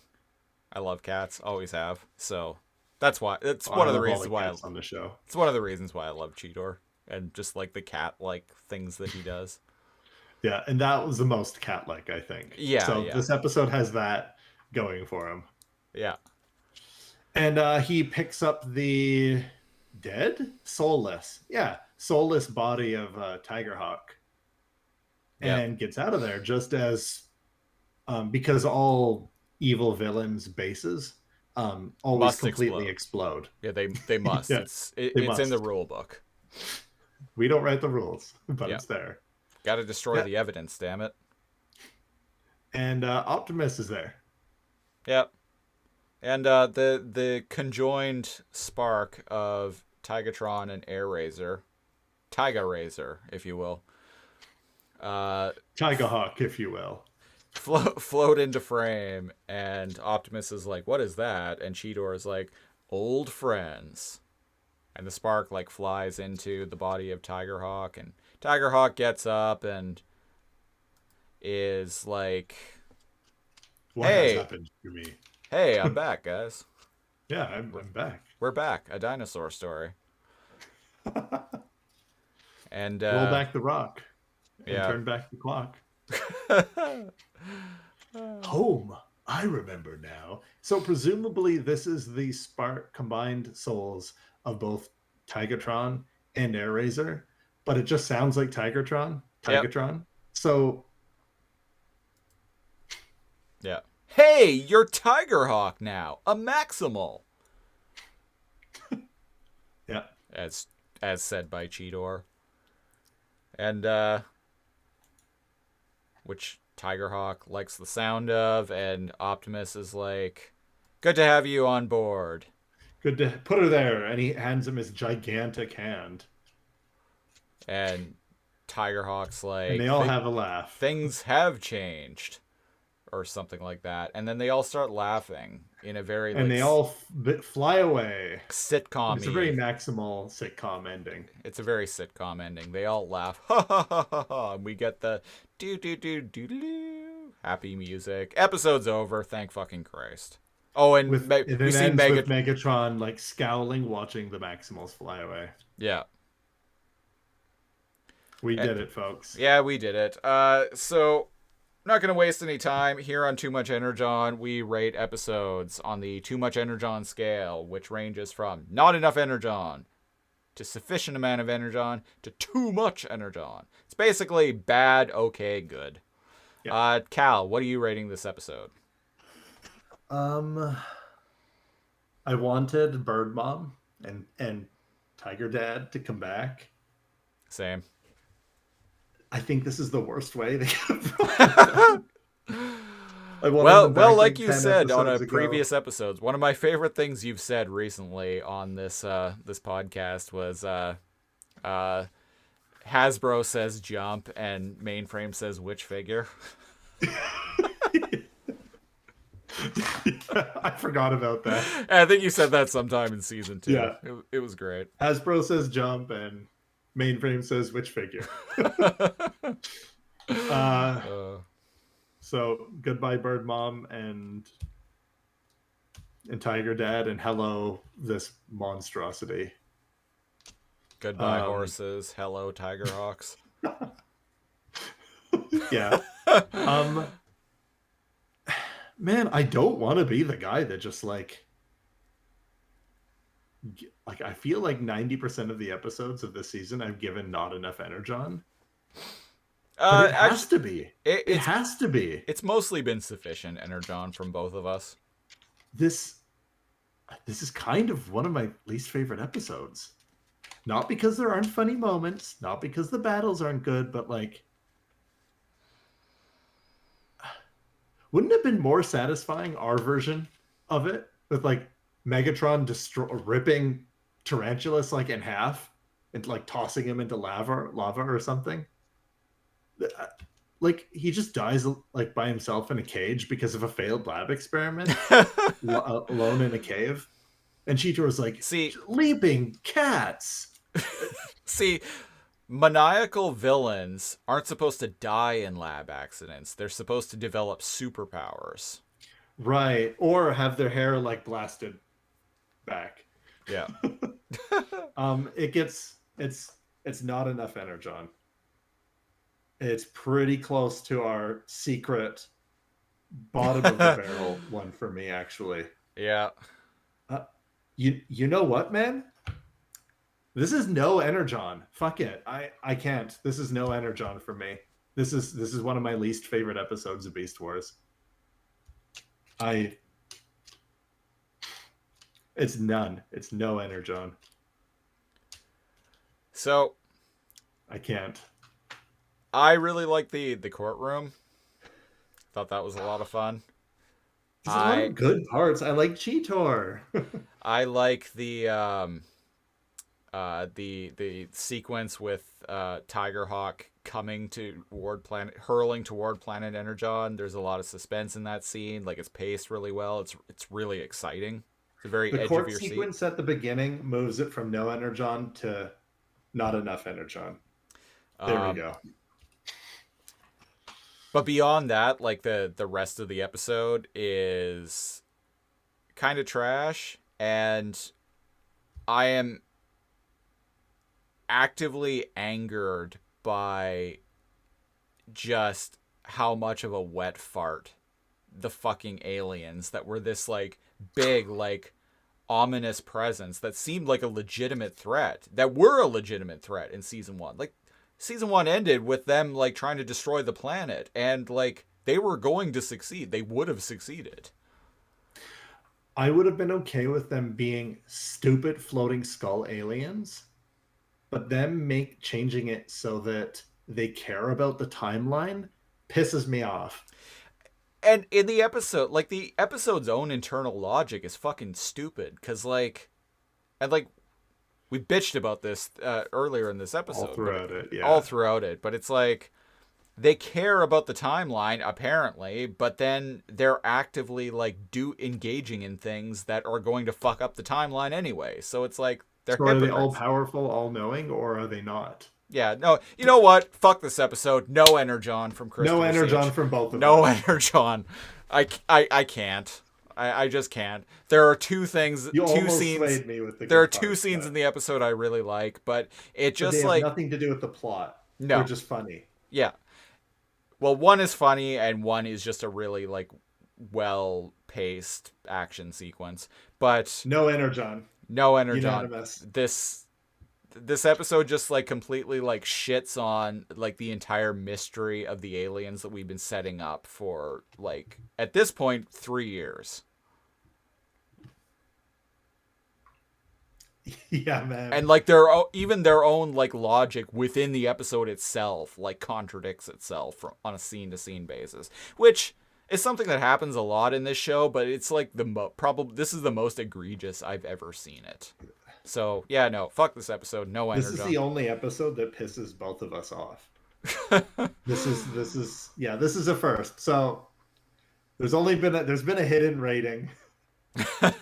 I love cats, always have. So that's why it's one of the reasons why I on the show. It's one of the reasons why I love Cheetor and just like the cat like things that he does. Yeah, and that was the most cat-like, I think. Yeah. So this episode has that going for him. Yeah. And he picks up the soulless body of Tiger Hawk, and gets out of there just as because all evil villains' bases always must completely explode. Yeah, they must. It's in the rule book. We don't write the rules, but it's there. Got to destroy the evidence, damn it. And Optimus is there. Yep. And the conjoined spark of Tigatron and Tiga Razor, if you will. Tiger Hawk, if you will. float into frame, and Optimus is like, "What is that?" And Cheetor is like, "Old friends." And the spark like flies into the body of Tigerhawk, and Tigerhawk gets up and is like, What Hey. has happened to me? "Hey, I'm back, guys. Yeah, I'm back. We're back. A dinosaur story." And Roll back the rock and yeah. turn back the clock. Home. I remember now. So presumably this is the spark combined souls of both Tigatron and Airraiser, but it just sounds like Tigatron. Yep. So Yeah. Hey, you're Tigerhawk now. A Maximal. yeah, As said by Cheetor. And which Tigerhawk likes the sound of, and Optimus is like, "Good to have you on board." good to put her there. And he hands him his gigantic hand, And Tigerhawk's like, and they all have a laugh. "Things have changed," or something like that. And then they all start laughing in a very And they all fly away. sitcom. It's a very maximal sitcom ending. It's a very sitcom ending. They all laugh, ha ha ha ha ha, and we get the do do do do do happy music. Episode's over. Thank fucking Christ. Oh, and With, we it see ends with Megatron. Megatron like scowling, watching the Maximals fly away. Yeah, We did it, folks. yeah, we did it. So I'm not gonna waste any time here on Too Much Energon. We rate episodes on the Too Much Energon scale, which ranges from not enough Energon to sufficient amount of Energon to too much Energon. It's basically bad, okay, good. Yeah. Cal, what are you rating this episode? I wanted Bird Mom and Tiger Dad to come back. Same. I think this is the worst way they could have Well, like you said on a previous episodes, one of my favorite things you've said recently on this this podcast was Hasbro says jump and Mainframe says which figure. I forgot about that. I think you said that sometime in season 2. Yeah. It was great. Hasbro says jump and Mainframe says which figure. So goodbye Bird Mom and Tiger Dad, and hello this monstrosity. Goodbye horses. Hello Tigerhawks. Yeah. Man, I don't want to be the guy that just like I feel like 90% of the episodes of this season I've given not enough Energon. But it has to be. It has to be. It's mostly been sufficient Energon from both of us. This is kind of one of my least favorite episodes. Not because there aren't funny moments, not because the battles aren't good, but like, wouldn't it have been more satisfying our version of it with like Megatron ripping Tarantulas like in half and like tossing him into lava or something? Like he just dies like by himself in a cage because of a failed lab experiment, alone in a cave. And Cheetor's like, see, leaping cats. See, maniacal villains aren't supposed to die in lab accidents. They're supposed to develop superpowers. Right. Or have their hair like blasted back. Yeah. It's not enough Energon. It's pretty close to our secret bottom of the barrel one for me, actually. Yeah. You know what, man? This is no Energon. Fuck it. I can't. This is no Energon for me. This is one of my least favorite episodes of Beast Wars. It's none. It's no Energon. So I can't. I really like the courtroom. Thought that was a lot of fun. There's a lot of good parts. I like Cheetor. I like the the sequence with Tigerhawk hurling toward planet Energon. There's a lot of suspense in that scene. Like, it's paced really well. It's really exciting. It's a very The edge court of your seat. sequence at the beginning moves it from no Energon to not enough Energon. There we go. But beyond that, like, the rest of the episode is kind of trash, and I am actively angered by just how much of a wet fart the fucking aliens that were this, like, big, like, ominous presence that seemed like a legitimate threat, that were a legitimate threat in season 1. Like, season 1 ended with them, like, trying to destroy the planet, and, like, they were going to succeed. They would have succeeded. I would have been okay with them being stupid floating skull aliens, but them changing it so that they care about the timeline pisses me off. And in the episode, like, the episode's own internal logic is fucking stupid, because, like, and, like, we bitched about this earlier in this episode. All throughout it, yeah. All throughout it. But it's like, they care about the timeline, apparently, but then they're actively, like, engaging in things that are going to fuck up the timeline anyway. So it's like, they're so are they hypocrites. all-powerful, all-knowing, or are they not? Yeah, no, you know what? Fuck this episode. No Energon from Christopher No Energon Siege. from both of them. No Energon. I can't. I just can't. There are two things, You two almost scenes. swayed me with the There are good two parts, scenes but- in the episode I really like, but it but just, they have like, nothing to do with the plot. No. They're just funny. yeah. Well, one is funny and one is just a really, like, well-paced action sequence. But No Energon. no Energon. Unanimous. This episode just, like, completely, like, shits on, like, the entire mystery of the aliens that we've been setting up for, like, at this point, 3 years. Yeah, man. And, like, even their own, like, logic within the episode itself, like, contradicts itself on a scene-to-scene basis, which is something that happens a lot in this show, but it's, like, this is the most egregious I've ever seen it. So, yeah, no, fuck this episode. No Energon. This is the only episode that pisses both of us off. This is a first. So there's been a hidden rating.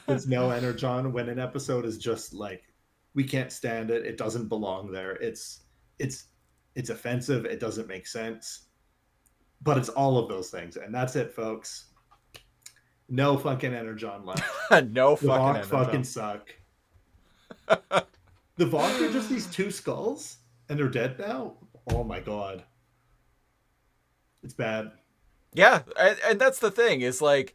There's no Energon when an episode is just like, we can't stand it. It doesn't belong there. It's offensive. It doesn't make sense. But it's all of those things, and that's it, folks. No fucking Energon left. No The fucking Vok Energon. fucking suck. The Vok are just these two skulls, and they're dead now. Oh my god, it's bad. Yeah, and that's the thing, is, like,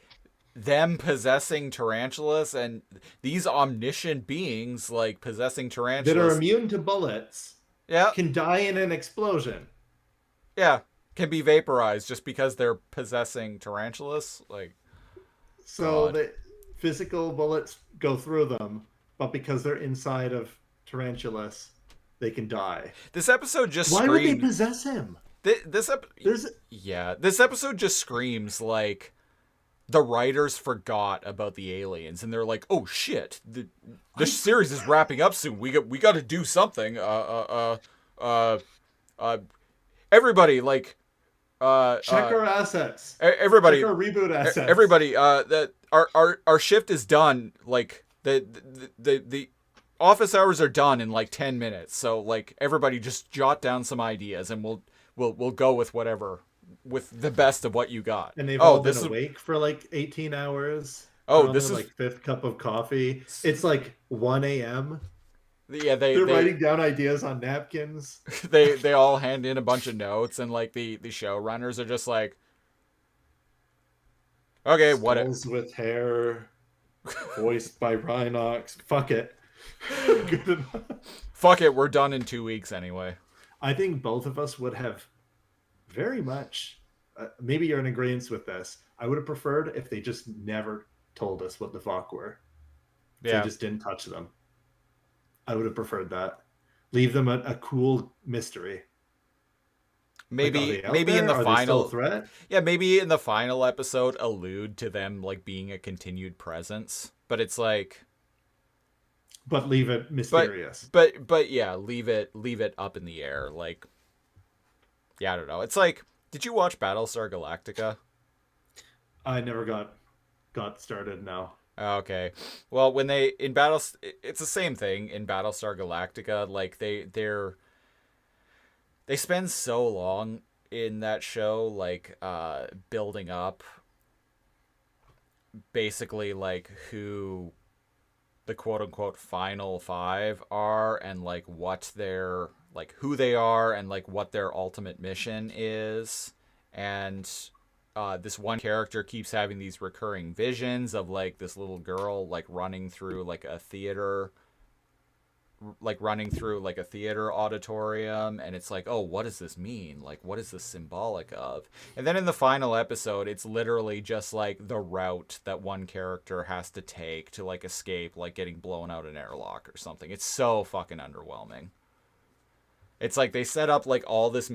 them possessing tarantulas and these omniscient beings, like, possessing tarantulas. That are immune to bullets. Yeah. Can die in an explosion. Yeah. Can be vaporized just because they're possessing tarantulas. Like, So God. the physical bullets go through them, but because they're inside of tarantulas, they can die. This episode just Why would they screamed. possess him? This episode just screams, like, the writers forgot about the aliens, and they're like, "Oh shit, this series is wrapping up soon. We got to do something. Everybody, like, Check our assets. everybody, Check our reboot assets. everybody, that our shift is done. Like, the office hours are done in, like, 10 minutes. So, like, everybody just jot down some ideas, and we'll go with whatever, with the best of what you got. And they've all been this is awake for like 18 hours. Oh, They're on this their, is- like fifth cup of coffee. It's like 1 a.m. yeah. They're writing down ideas on napkins. They all hand in a bunch of notes, and, like, the showrunners are just like, okay, what? Skulls with hair, voiced by Rhinox. Fuck it. Good enough. Fuck it, we're done in 2 weeks anyway. I think both of us would have very much. Maybe you're in agreement with this. I would have preferred if they just never told us what the Vok were. If Yeah. They just didn't touch them. I would have preferred that. Leave them a cool mystery. Maybe Like, are they out maybe in there? the Are they still final a threat? Yeah, maybe in the final episode allude to them, like, being a continued presence. But it's like, but leave it mysterious. But yeah, leave it up in the air. Like, yeah, I don't know. It's like, did you watch Battlestar Galactica? I never got started now. Okay. Well, when they in battles, it's the same thing in Battlestar Galactica. Like they spend so long in that show, like building up basically like who the quote unquote final five are and like what their like who they are and like what their ultimate mission is. And this one character keeps having these recurring visions of like this little girl like running through like a theater auditorium, and it's like, oh, what does this mean? Like, what is this symbolic of? And then in the final episode, it's literally just like the route that one character has to take to like escape, like getting blown out an airlock or something. It's so fucking underwhelming. It's like they set up like all this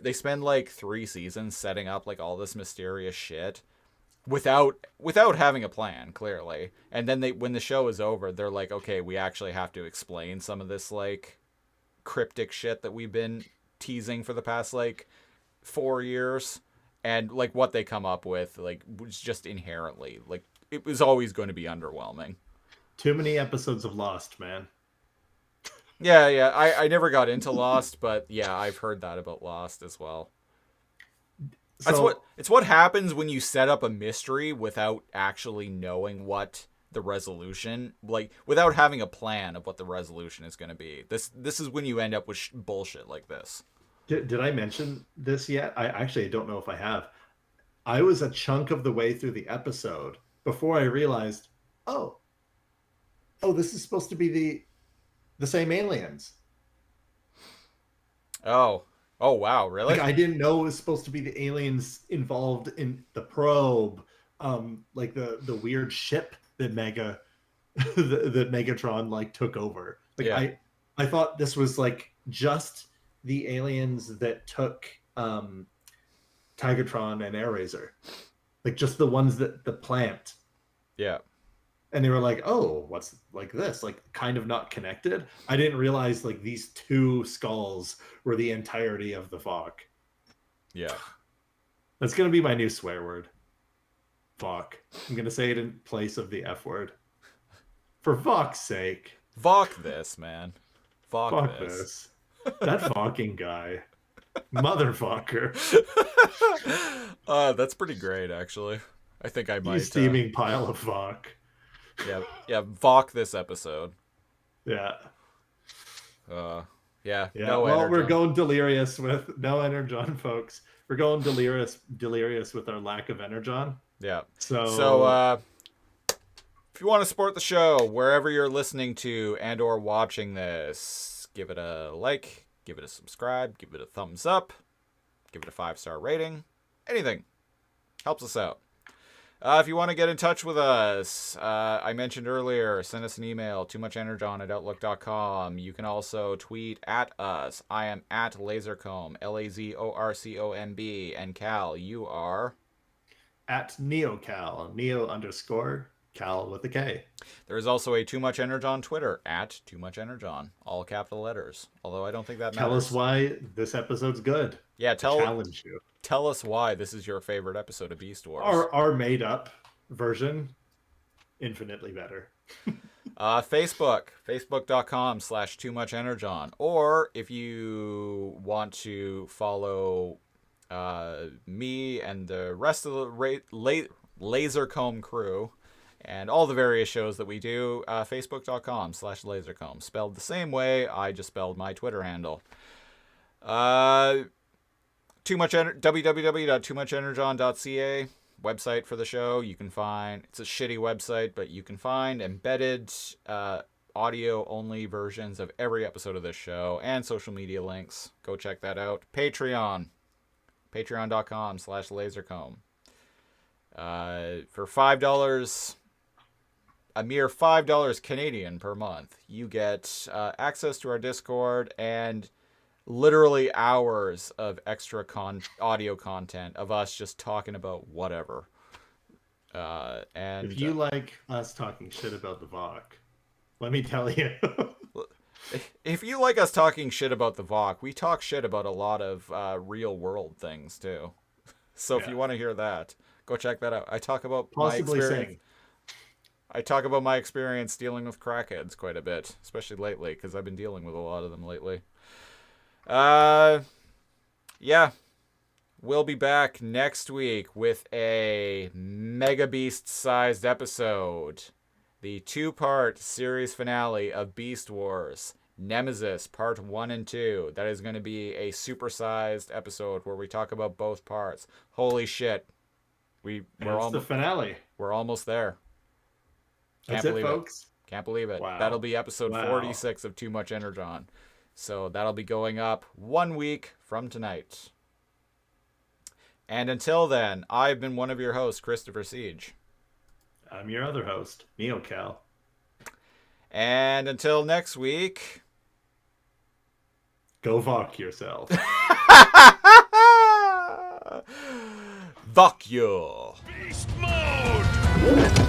they spend like 3 seasons setting up like all this mysterious shit without having a plan, clearly. And then when the show is over, they're like, okay, we actually have to explain some of this like cryptic shit that we've been teasing for the past like 4 years. And like what they come up with like was just inherently like it was always going to be underwhelming. Too many episodes of Lost, man. Yeah. I never got into Lost, but yeah, I've heard that about Lost as well. It's what happens when you set up a mystery without actually knowing what the resolution, like without having a plan of what the resolution is going to be. This is when you end up with bullshit like this. Did I mention this yet? I don't know if I have. I was a chunk of the way through the episode before I realized, oh, this is supposed to be the same aliens. Oh, wow, really? Like, I didn't know it was supposed to be the aliens involved in the probe, like the weird ship that that Megatron like took over. Like, yeah. I thought this was like just the aliens that took Tigatron and Airraiser, like just the ones that the plant. Yeah. And they were like, oh, what's like this? Like kind of not connected. I didn't realize like these 2 skulls were the entirety of the Vok. Yeah. That's going to be my new swear word. Vok. I'm going to say it in place of the F word. For Vok's sake. Vok this, man. Vok this. That Voking guy. Motherfucker. That's pretty great, actually. I think I might. You steaming pile of Vok. Yeah, Vok this episode. Yeah. Yeah. No, well, Energon. We're going delirious with no Energon, folks. We're going delirious with our lack of Energon. Yeah. So if you want to support the show wherever you're listening to and or watching this, give it a like, give it a subscribe, give it a thumbs up, give it a 5-star rating. Anything helps us out. If you want to get in touch with us, I mentioned earlier, send us an email, toommuchenergon@outlook.com. You can also tweet at us. I am at Lasercomb, LAZORCOMB. And Cal, you are? At NeoCal, Neo_Cal with a K. There is also a Too Much Energon Twitter, at Too Much Energon, all capital letters. Although I don't think that matters. Tell us why this episode's good. Yeah, challenge you. Tell us why this is your favorite episode of Beast Wars. Our made up version, infinitely better. Facebook.com/TooMuchEnergon. Or if you want to follow me and the rest of the Lasercomb crew and all the various shows that we do, Facebook.com/Lasercomb. Spelled the same way I just spelled my Twitter handle. www.toomuchenergon.ca, website for the show. You can find, it's a shitty website, but you can find embedded audio only versions of every episode of this show and social media links. Go check that out. patreon.com/Lasercomb. For $5, a mere $5 Canadian per month, you get access to our Discord and literally hours of extra audio content of us just talking about whatever. And if you like us talking shit about the Vok, Let me tell you. If you like us talking shit about the VOC, we talk shit about a lot of real world things too. So if Yeah. you want to hear that, go check that out. I talk about Possibly my experience. sing. I talk about my experience dealing with crackheads quite a bit, especially lately, because I've been dealing with a lot of them lately. Yeah. We'll be back next week with a Mega Beast-sized episode. The 2-part series finale of Beast Wars. Nemesis, part 1 and 2. That is going to be a supersized episode where we talk about both parts. Holy shit. We're The finale. We're almost there. That's Can't it, believe folks. Can't believe it. Wow. That'll be episode Wow. 46 of Too Much Energon. So that'll be going up 1 week from tonight. And until then, I've been one of your hosts, Christopher Siege. I'm your other host, NeoCal. And until next week... Go fuck yourself. Fuck you. Beast mode!